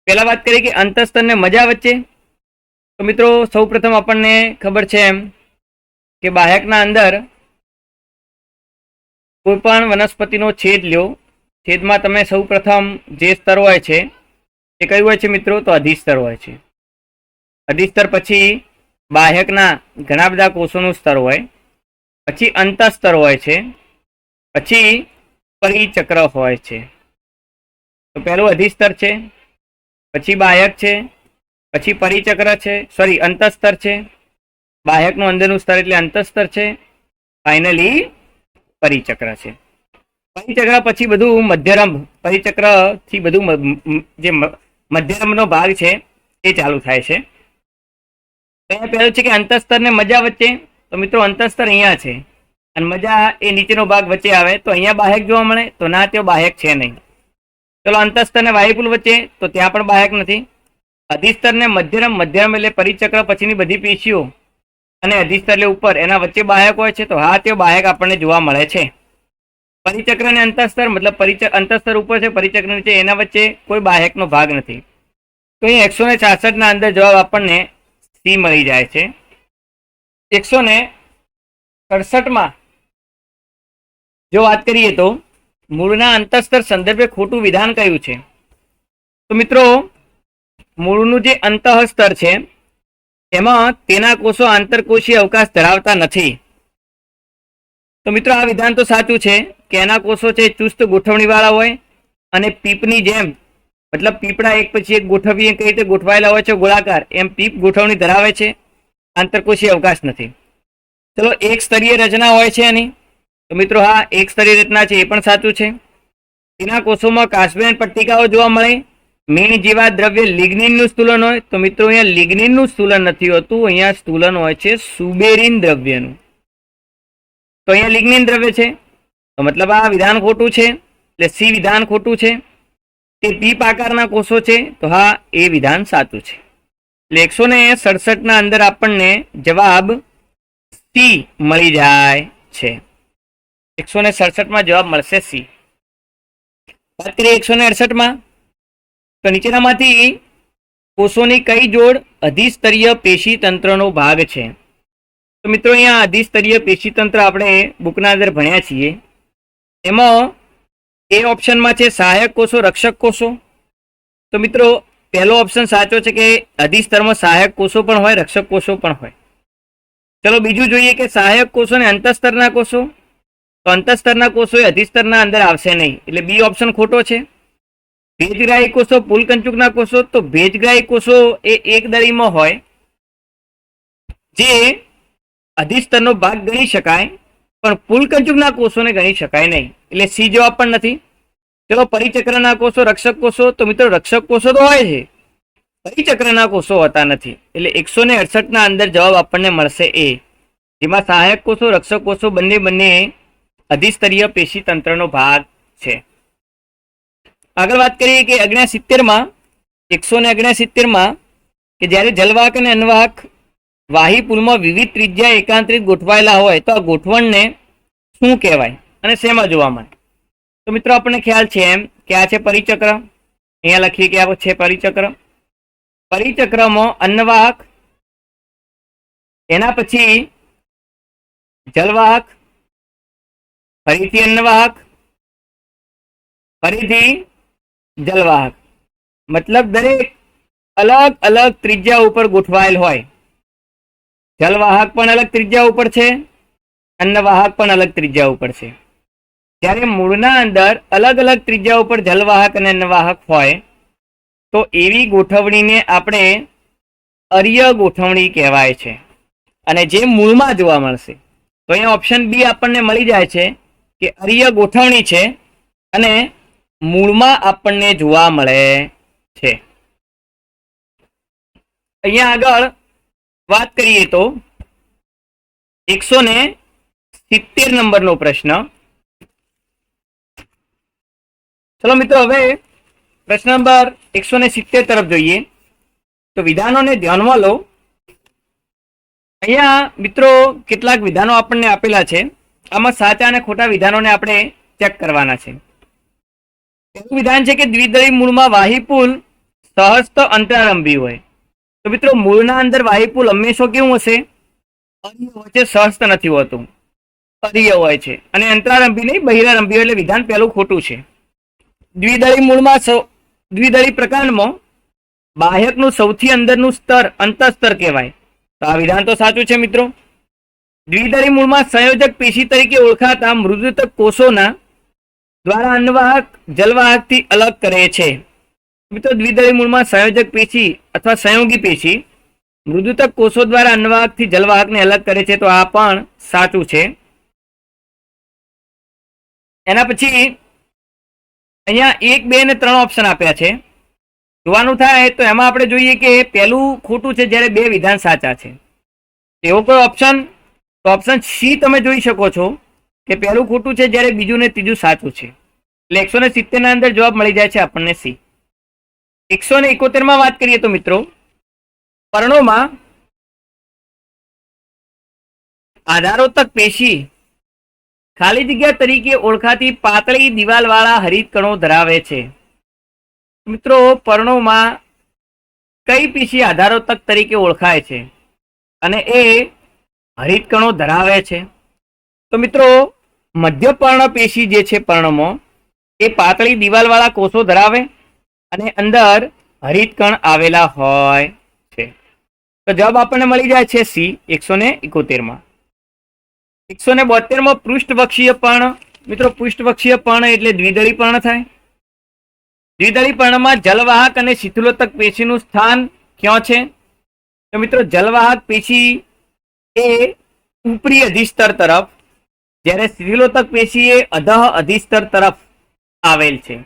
પહેલા વાત કરીએ કે અંતસ્તર ને મજા વચ્ચે. તો મિત્રો સૌ પ્રથમ આપણને ખબર છે એમ કે બાહ્યકના અંદર કોઈ પણ વનસ્પતિનો છેદ લ્યો, છેદમાં તમે સૌ પ્રથમ જે સ્તર હોય છે એ કયું હોય છે મિત્રો તો અધિસ્તર હોય છે. અધિસ્તર પછી બાહ્યકના ઘણા બધા કોષોનું સ્તર હોય, પછી અંતસ્તર હોય છે, પછી પરિચક્ર હોય છે. તો પહેલું અધિસ્તર છે, પછી બાહ્યક છે, પછી પરિચક્ર છે, અંતસ્તર છે, બાહ્યકનું અંદરનું સ્તર એટલે અંતસ્તર છે, ફાઇનલી પરિચક્ર છે. પરિચક્ર પછી બધું મધ્યરંભ, પરિચક્ર થી બધું જે મધ્યરંભનો ભાગ છે એ ચાલુ થાય છે. અહીંયા પહેલું છે કે અંતસ્તર ને મજા વચ્ચે. તો મિત્રો અંતસ્તર અહીંયા છે અને મજા એ નીચેનો ભાગ વચ્ચે આવે તો અહીંયા બાહ્યક જોવા મળે તો ના, ત્યાં બાહ્યક છે નહીં. ચલો અંતસ્તર ને વાહિપુલ વચ્ચે તો ત્યાં પણ બાહ્યક નથી. અધિસ્તર ને મધ્યરંભ એટલે પરિચક્ર પછીની બધી પેશીઓ અને અધિસ્તર એટલે ઉપર એના વચ્ચે બાહ્યક હોય છે. તો હા, તે બાહ્યક આપણને જોવા મળે છે. પરિચક્ર અને અંતસ્તર મતલબ અંતસ્તર ઉપર છે, પરિચક્ર નીચે, એના વચ્ચે કોઈ બાહ્યકનો ભાગ નથી. તો અહીં 166 ના અંદર જવાબ આપણને સી મળી જાય છે. 167 માં જો વાત કરીએ તો મૂળના અંતસ્તર સંદર્ભે ખોટું વિધાન કયું છે. તો મિત્રો મૂળનું જે અંતઃસ્તર છે એમાં તેના કોષો આંતરકોષીય અવકાશ ધરાવતા નથી. તો મિત્રો આ વિધાન તો સાચું છે કે એના કોષો છે ચુસ્ત ગોઠવણીવાળા હોય અને પીપની જેમ, મતલબ પીપળા એક પછી એક ગોઠવી કઈ રીતે ગોઠવાયેલા હોય છે ગોળાકાર, એમ પીપ ગોઠવણી ધરાવે છે, આંતરકોષીય અવકાશ નથી. ચલો એક સ્તરીય રચના હોય છે એની. તો મિત્રો હા, એક સ્તરીય રચના છે એ પણ સાચું છે. તેના કોષોમાં કાસ્પેન પટ્ટિકાઓ જોવા મળે. મીણ જેવા દ્રવ્ય લિગ્નિનનું સ્થૂલન હોય. તો મિત્રો અહીંયા લિગ્નિનનું સ્થૂલન નથી હોતું, અહીંયા સ્થૂલન હોય છે સુબેરિન દ્રવ્યનું. તો અહીંયા લિગ્નિન દ્રવ્ય છે તો મતલબ આ વિધાન ખોટું છે, એટલે સી વિધાન ખોટું છે. તે પીપ આકારના કોષો છે તો હા, એ વિધાન સાચું છે. એટલે 167 ના અંદર આપણને જવાબ સી મળી જાય છે. 167 માં જવાબ મળશે સી. વાત કરીએ 168 માં તો નીચેનામાંથી કોષોની કઈ જોડ અધિસ્તરીય પેશી તંત્રનો ભાગ છે. તો મિત્રો અહીંયા અધિસ્તરીય પેશી તંત્ર આપણે બુકના અંદર ભણ્યા છીએ. એમાં એ ઓપ્શનમાં છે સહાયક કોષો, રક્ષક કોષો. તો મિત્રો પહેલો ઓપ્શન સાચો છે કે અધિસ્તરમાં સહાયક કોષો પણ હોય, રક્ષક કોષો પણ હોય. ચલો બીજું જોઈએ કે સહાયક કોષો અને અંતસ્તરના કોષો. તો અંતસ્તરના કોષો એ અધિસ્તરના અંદર આવશે નહીં, એટલે બી ઓપ્શન ખોટો છે. ભેજગ્રાહી કોષો, પુલકંચુકના કોષો. તો ભેજગ્રાહી કોષો એ એક દળીમાં હોય જે અધિસ્તરનો ભાગ ગણી શકાય, પણ પુલકંચુકના કોષોને ગણી શકાય નહીં, એટલે સી જવાબ પણ નથી. ચલો પરિચક્રના કોષો, રક્ષક કોષો. તો મિત્રો રક્ષક કોષો તો હોય છે પરિચક્રના કોષો હોતા નથી. એટલે 168 ના અંદર જવાબ આપણને મળશે એ, જેમાં સહાયક કોષો, રક્ષક કોષો બંને અધિસ્તરીય પેશી તંત્રનો ભાગ છે. આગળ વાત કરીએ કે 169 કે જ્યારે જલવાહક અને અન્નવાહક વાહી પુલમાં વિવિધ ત્રિજ્યા એકાંતરિત ગોઠવાયેલા હોય તો આ ગોઠવણને શું કહેવાય અને શેમાં જોવા મળે? તો મિત્રો આપણને ખ્યાલ છે એમ કે આ છે પરિચક્ર. અહીંયા લખીએ કે આ છે પરિચક્ર. પરિચક્રમાં અન્નવાહક, એના પછી જલવાહક, ફરીથી અન્નવાહક, ફરીથી જલવાહક, મતલબ દરેક અલગ અલગ ત્રિજ્યા ઉપર ગોઠવાયેલ હોય. જલવાહક પણ અલગ ત્રિજ્યા ઉપર છે, અન્નવાહક પણ અલગ ત્રિજ્યા ઉપર છે. જ્યારે મૂળના અંદર અલગ અલગ ત્રિજ્યા ઉપર જલવાહક અને અન્નવાહક હોય તો એવી ગોઠવણીને આપણે અર્ય ગોઠવણી કહેવાય છે, અને જે મૂળમાં જોવા મળશે. તો અહીંયા ઓપ્શન બી આપણને મળી જાય છે કે અર્ય ગોઠવણી છે અને મૂળમાં આપણને જોવા મળે છે. અહીંયા આગળ વાત કરીએ તો 170 નંબરનો પ્રશ્ન. ચલો મિત્રો, હવે પ્રશ્ન નંબર 170 તરફ જોઈએ. તો વિધાનોને ધ્યાનમાં લો. અહીંયા મિત્રો કેટલાક વિધાનો આપણને આપેલા છે. આમાં સાચા અને ખોટા વિધાનોને આપણે ચેક કરવાના છે. પહેલું વિધાન છે કે દ્વિદળી મૂળમાં વાહીપુલ સહસ્ત અંતરારંભી હોય. તો મિત્રો મૂળના અંદર વાહીપુલ હંમેશા કેવું હશે? અર્ય હોય છે, સહસ્ત નથી હોતું, અર્ય હોય છે. અને અંતરારંભી નહીં, બહિરારંભી હોય. એટલે વિધાન પહેલું ખોટું છે. દ્વિદળી મૂળમાં દ્વિદળી પ્રકાંડમાં બાહ્યકનું સૌથી અંદરનું સ્તર અંતઃસ્તર કહેવાય. તો આ વિધાન તો સાચું છે મિત્રો. દ્વિદળી મૂળમાં સંયોજક પેશી તરીકે ઓળખાતા મૃદુતક કોષોના દ્વારા અન્નવાહક જલવાહકથી અલગ કરે છે. મિત્રો દ્વિદળી મૂળમાં સંયોજક પેશી અથવા સંયોગી પેશી મૃદુતક કોષો દ્વારા અન્નવાહકથી જલવાહકને અલગ કરે છે. તો આ પણ સાચું છે. એના પછી અહીંયા 1, 2 અને 3 ઓપ્શન આપ્યા છે. જોવાનું થાય તો એમાં આપણે જોઈએ કે પહેલું ખોટું છે જ્યારે 2 વિધાન સાચા છે. એવો કોઈ ઓપ્શન? તો ઓપ્શન સી તમે જોઈ શકો છો કે પહેલું ખોટું છે જ્યારે બીજું ને ત્રીજું સાચું છે. એટલે 170 ના અંદર જવાબ મળી જાય છે આપણને સી. 171 માં વાત કરીએ તો મિત્રો પર્ણોમાં આધારોતક પેશી ખાલી જગ્યા તરીકે ઓળખાતી પાતળી દિવાલવાળા હરિત કણો ધરાવે છે. મિત્રો પર્ણોમાં કઈ પેશી આધારોતક તરીકે ઓળખાય છે અને એ હરિત કણો ધરાવે છે? તો મિત્રો મધ્યપર્ણ પેશી જે છે પર્ણમાં એ પાતળી દિવાલવાળા કોષો ધરાવે અને અંદર હરિત કણ આવેલા હોય છે. તો જવાબ આપણને મળી જાય છે સી 171 માં. 172 માં પૃષ્ઠવક્ષીય પર્ણ. મિત્રો પૃષ્ઠવક્ષીય પર્ણ એટલે દ્વિદળી પર્ણ થાય. દ્વિદળી પર્ણમાં જલવાહક અને શિથિલોતક પેશીનું સ્થાન ક્યાં છે? તો મિત્રો જલવાહક પેશી એ ઉપરી અધિસ્તર તરફ, જ્યારે શિથિલોતક પેશી એ અધઃ અધિસ્તર તરફ આવેલ છે.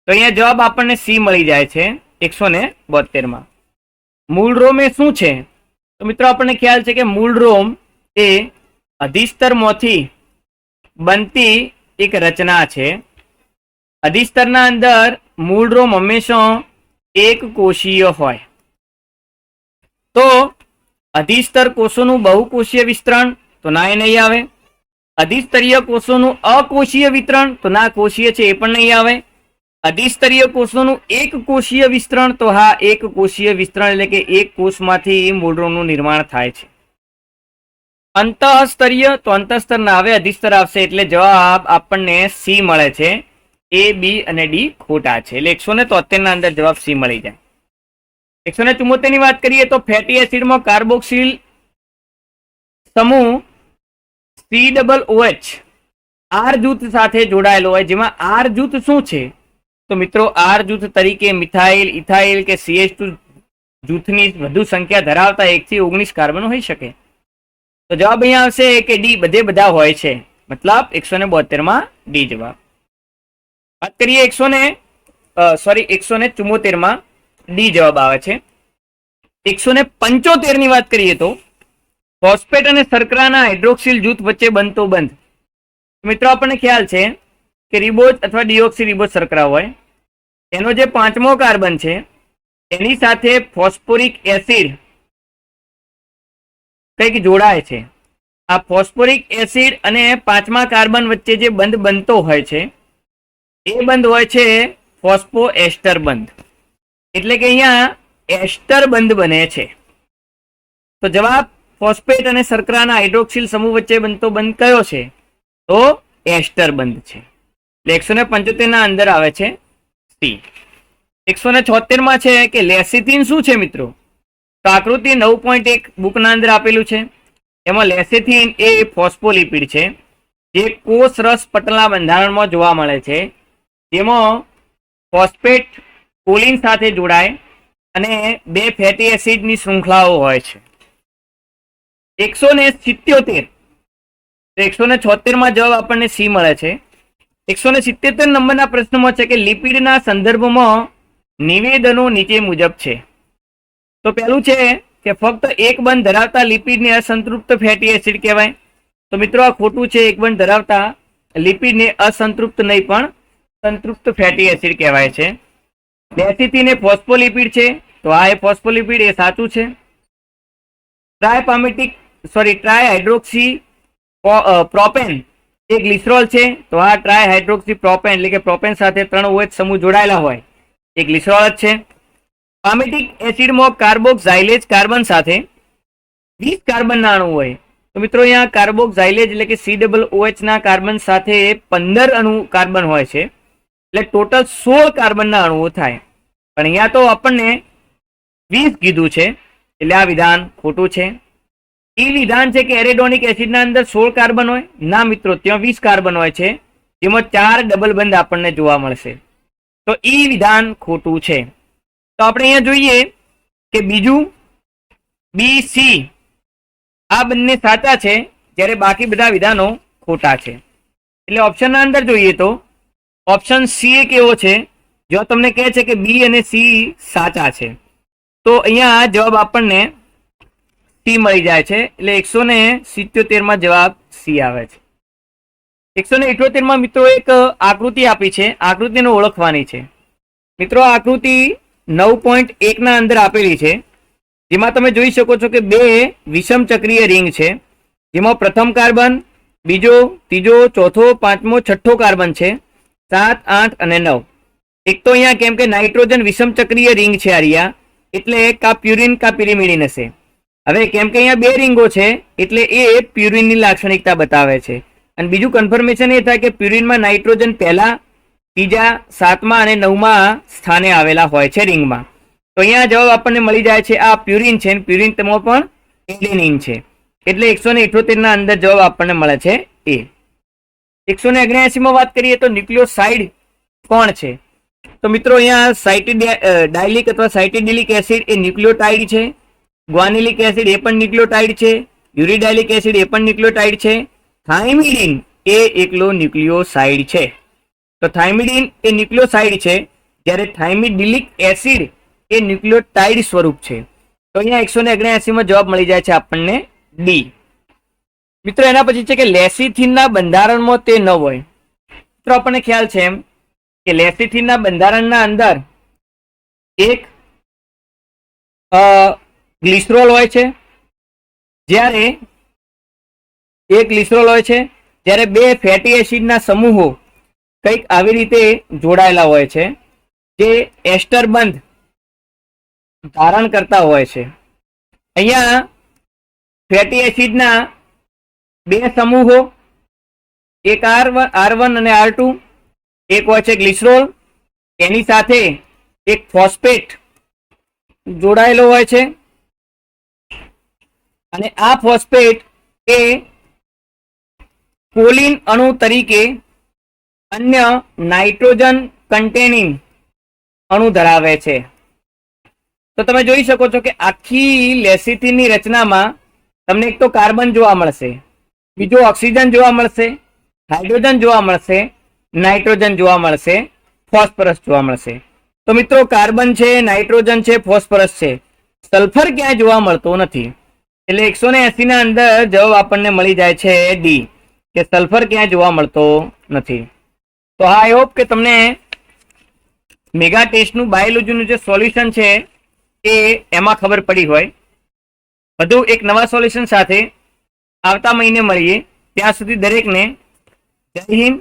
તો અહીંયા જવાબ આપણને સી મળી જાય છે 172 માં. મૂળ રોમ એ શું છે? તો મિત્રો આપણને ખ્યાલ છે કે મૂળ રોમ એ અધિસ્તરમાંથી બનતી એક રચના છે. અધિસ્તરના અંદર મૂળ રોમ હંમેશા એક કોષીય હોય. તો અધિસ્તર કોષોનું બહુકોષીય વિસ્તરણ તો ના એ નહીં આવે. અધિસ્તરીય કોષોનું અકોષીય વિતરણ તો ના કોષીય છે એ પણ નહીં આવે. અધિસ્તરીય કોષોનું એક કોષીય વિસ્તરણ તો હા એક કોષીય વિસ્તરણ એટલે કે એક કોષમાંથી મૂળરોમનું નિર્માણ થાય છે. અંતઃસ્તરીય તો અંતઃસ્તર ના આવે, અધિસ્તર આવશે. એટલે જવાબ આપણને સી મળે છે. એ, બી અને ડી ખોટા છે. એટલે 173 ના અંદર જવાબ સી મળી જાય. 174 ની વાત કરીએ તો ફેટી એસિડમાં કાર્બોક્સિલ સમૂહ COOH આર જૂથ સાથે જોડાયેલો હોય, જેમાં આર જૂથ શું છે? તો મિત્રો આર જૂથ તરીકે મિથાઇલ, ઇથાઇલ કે CH2 જૂથની વધુ સંખ્યા ધરાવતા 1 થી 19 કાર્બન હોઈ શકે. તો જવાબ અહીંયા આવશે કે ડી બધા હોય છે. મતલબ 172 માં ડી જવાબ. વાત કરીએ 174 માં ડી જવાબ આવે છે. 175 ની વાત કરીએ તો ફોસ્ફેટ અને શર્કરાના હાઇડ્રોક્સિલ જૂથ વચ્ચે બનતો બંધ. મિત્રો આપણને ખ્યાલ છે કે રિબોઝ અથવા ડિઓક્સી રિબોઝ શર્કરા હોય, એનો જે 5મો કાર્બન છે એની સાથે ફોસ્ફોરિક એસિડ કંઈક જોડાય છે. આ ફોસ્ફોરિક એસિડ અને 5મા કાર્બન વચ્ચે જે બંધ બનતો હોય છે એ બંધ હોય છે ફોસ્ફો એસ્ટર બંધ. એટલે કે અહીંયા એસ્ટર બંધ બને છે. તો જવાબ ફોસ્ફેટ અને શર્કરાના હાઇડ્રોક્સિલ સમૂહ વચ્ચે બનતો બંધ કયો છે? તો એસ્ટર બંધ છે. એટલે 175 ના અંદર આવે છે સી. 176 માં છે કે લેસિથિન શું છે મિત્રો? તો આકૃતિ 9.1 બુકના અંદર આપેલું છે. એમાં લેસિથિન એ ફોસ્ફોલિપિડ છે જે કોષ રસ પટલના બંધારણમાં જોવા મળે છે, જેમાં ફોસ્ફેટ કોલિન સાથે જોડાય અને 2 ફેટી એસિડની શૃંખલાઓ હોય છે. 177 176 માં જવાબ આપણને સી મળે છે. 177 નંબરના પ્રશ્નમાં છે કે લિપિડના સંદર્ભમાં નિવેદનો નીચે મુજબ છે. તો પહેલું છે કે ફક્ત એક બંધ ધરાવતા લિપિડને અસંતૃપ્ત ફેટી એસિડ કહેવાય. તો મિત્રો આ ખોટું છે. એક બંધ ધરાવતા લિપિડને અસંતૃપ્ત નહીં પણ સંતૃપ્ત ફેટી એસિડ કહેવાય છે. લેસિથિન એ ફોસ્ફોલિપિડ છે, તો આ એ ફોસ્ફોલિપિડ એ સાચું છે. ટ્રાયહાઇડ્રોક્સી પ્રોપેન એ ગ્લિસરોલ છે, તો આ ટ્રાયહાઇડ્રોક્સી પ્રોપેન એટલે કે પ્રોપેન સાથે 3 OH સમૂહ જોડાયેલા હોય એ ગ્લિસરોલ જ છે. પામેટિક એસિડમાં કાર્બોક્સાઇલેજ કાર્બન સાથે 20 કાર્બનના અણુ હોય. તો મિત્રો અહીંયા કાર્બોક્સાઇલેજ એટલે કે COOH ના કાર્બન સાથે 15 અણુ કાર્બન હોય છે, એટલે ટોટલ 16 કાર્બનના અણુઓ થાય. પણ અહીંયા તો આપણને 20 કીધું છે, એટલે આ વિધાન ખોટું છે. ઈ વિધાન છે કે એરેડોનિક એસિડના અંદર 16 કાર્બન હોય? ના મિત્રો, ત્યાં 20 કાર્બન હોય છે, જેમાં 4 ડબલ બંધ આપણને જોવા મળશે. તો ઈ વિધાન ખોટું છે. તો આપણે અહીંયા જોઈએ કે બીજું બી સી આ બંને સાચા છે, જ્યારે બાકી બધા વિધાનો ખોટા છે. એટલે ઓપ્શનના અંદર જોઈએ તો ઓપ્શન સી એ કેવો છે? જો તમને કહે છે કે બી અને સી સાચા છે, તો અહીંયા જવાબ આપણને સી મળી જાય છે. એટલે 177 માં જવાબ સી આવે છે. 178 માં મિત્રો એક આકૃતિ આપી છે, આકૃતિને ઓળખવાની છે. મિત્રો આકૃતિ 9.1 ના અંદર આપેલી છે, જેમાં તમે જોઈ શકો છો કે 2 વિષમ ચક્રીય રિંગ છે, જેમાં પ્રથમ કાર્બન, બીજો, ત્રીજો, ચોથો, પાંચમો, છઠ્ઠો કાર્બન છે, 7, 8 અને 9. એક તો અહીંયા કેમ કે નાઇટ્રોજન વિષમ ચક્રીય રિંગ છે આરિયા, એટલે કા પ્યુરિન કા પિરિમિડિન હશે. હવે કેમ કે અહીંયા 2 રિંગો છે એટલે એ પ્યુરિનની લાક્ષણિકતા બતાવે છે. અને બીજું કન્ફર્મેશન એ થાય કે પ્યુરિનમાં નાઇટ્રોજન પહેલા, ત્રીજા, 7મા અને 9મા સ્થાને આવેલા હોય છે રિંગમાં. તો અહીંયા જવાબ આપણને મળી જાય છે આ પ્યુરિન છે, પ્યુરિન તેમાં પણ એડેનિન છે. એટલે 178 ના અંદર જવાબ આપણને મળે છે એ. 179 માં વાત કરીએ તો ન્યુક્લિયોસાઇડ કોણ છે? તો મિત્રો અહીંયા ડાયલિક અથવા સાઇટિડિલિક એસિડ એ ન્યુક્લિયોટાઇડ છે, ગ્વાનિલિક એસિડ એ પણ ન્યુક્લિયોટાઇડ છે, યુરિડાઇલિક એસિડ એ પણ ન્યુક્લિયોટાઇડ છે, થાઇમિડિન એ એકલો ન્યુક્લિયોસાઇડ છે. તો થાઇમિડિન એ ન્યુક્લિયોસાઇડ છે, જ્યારે થાઇમિડિલિક એસિડ એ ન્યુક્લિયોટાઇડ સ્વરૂપ છે. તો અહીંયા 179 માં જવાબ મળી જાય છે આપણને ડી. મિત્રો એના પછી છે કે લેસિથિનના બંધારણમાં તે ન હોય. મિત્રો આપણને ખ્યાલ છે એમ કે લેસિથિનના બંધારણના અંદર એક ગ્લિસરોલ હોય છે, જ્યારે બે ફેટી એસિડના સમૂહો કંઈક આવી રીતે જોડાયેલા હોય છે, જે એસ્ટર બંધ ધારણ કરતા હોય છે. અહીંયા ફેટી એસિડના 2 સમૂહો, એક R1 અને R2, એક હોય છે ગ્લિસરોલ, એની સાથે એક ફોસ્ફેટ જોડાયેલો હોય છે, અને આ ફોસ્ફેટ એ કોલિન અણુ તરીકે અન્ય નાઇટ્રોજન કન્ટેનિંગ અણુ ધરાવે છે. તો તમે જોઈ શકો છો કે આખી લેસિથિનની રચનામાં તમને એક તો કાર્બન જોવા મળશે, બીજો ઓક્સિજન જોવા મળશે, હાઇડ્રોજન જોવા મળશે, નાઇટ્રોજન જોવા મળશે, ફોસ્ફરસ જોવા મળશે. તો મિત્રો કાર્બન છે, નાઇટ્રોજન છે, ફોસ્ફરસ છે, સલ્ફર ક્યાંય જોવા મળતો નથી. એટલે 180 ના અંદર જવાબ આપણને મળી જાય છે ડી, કે સલ્ફર ક્યાંય જોવા મળતો નથી. તો આઈ હોપ કે તમને મેગા ટેસ્ટનું બાયોલોજીનું જે સોલ્યુશન છે એ એમાં ખબર પડી હોય. વધુ એક નવા સોલ્યુશન સાથે આવતા મહિને મળીએ. ત્યાં સુધી દરેકને જય હિન્દ,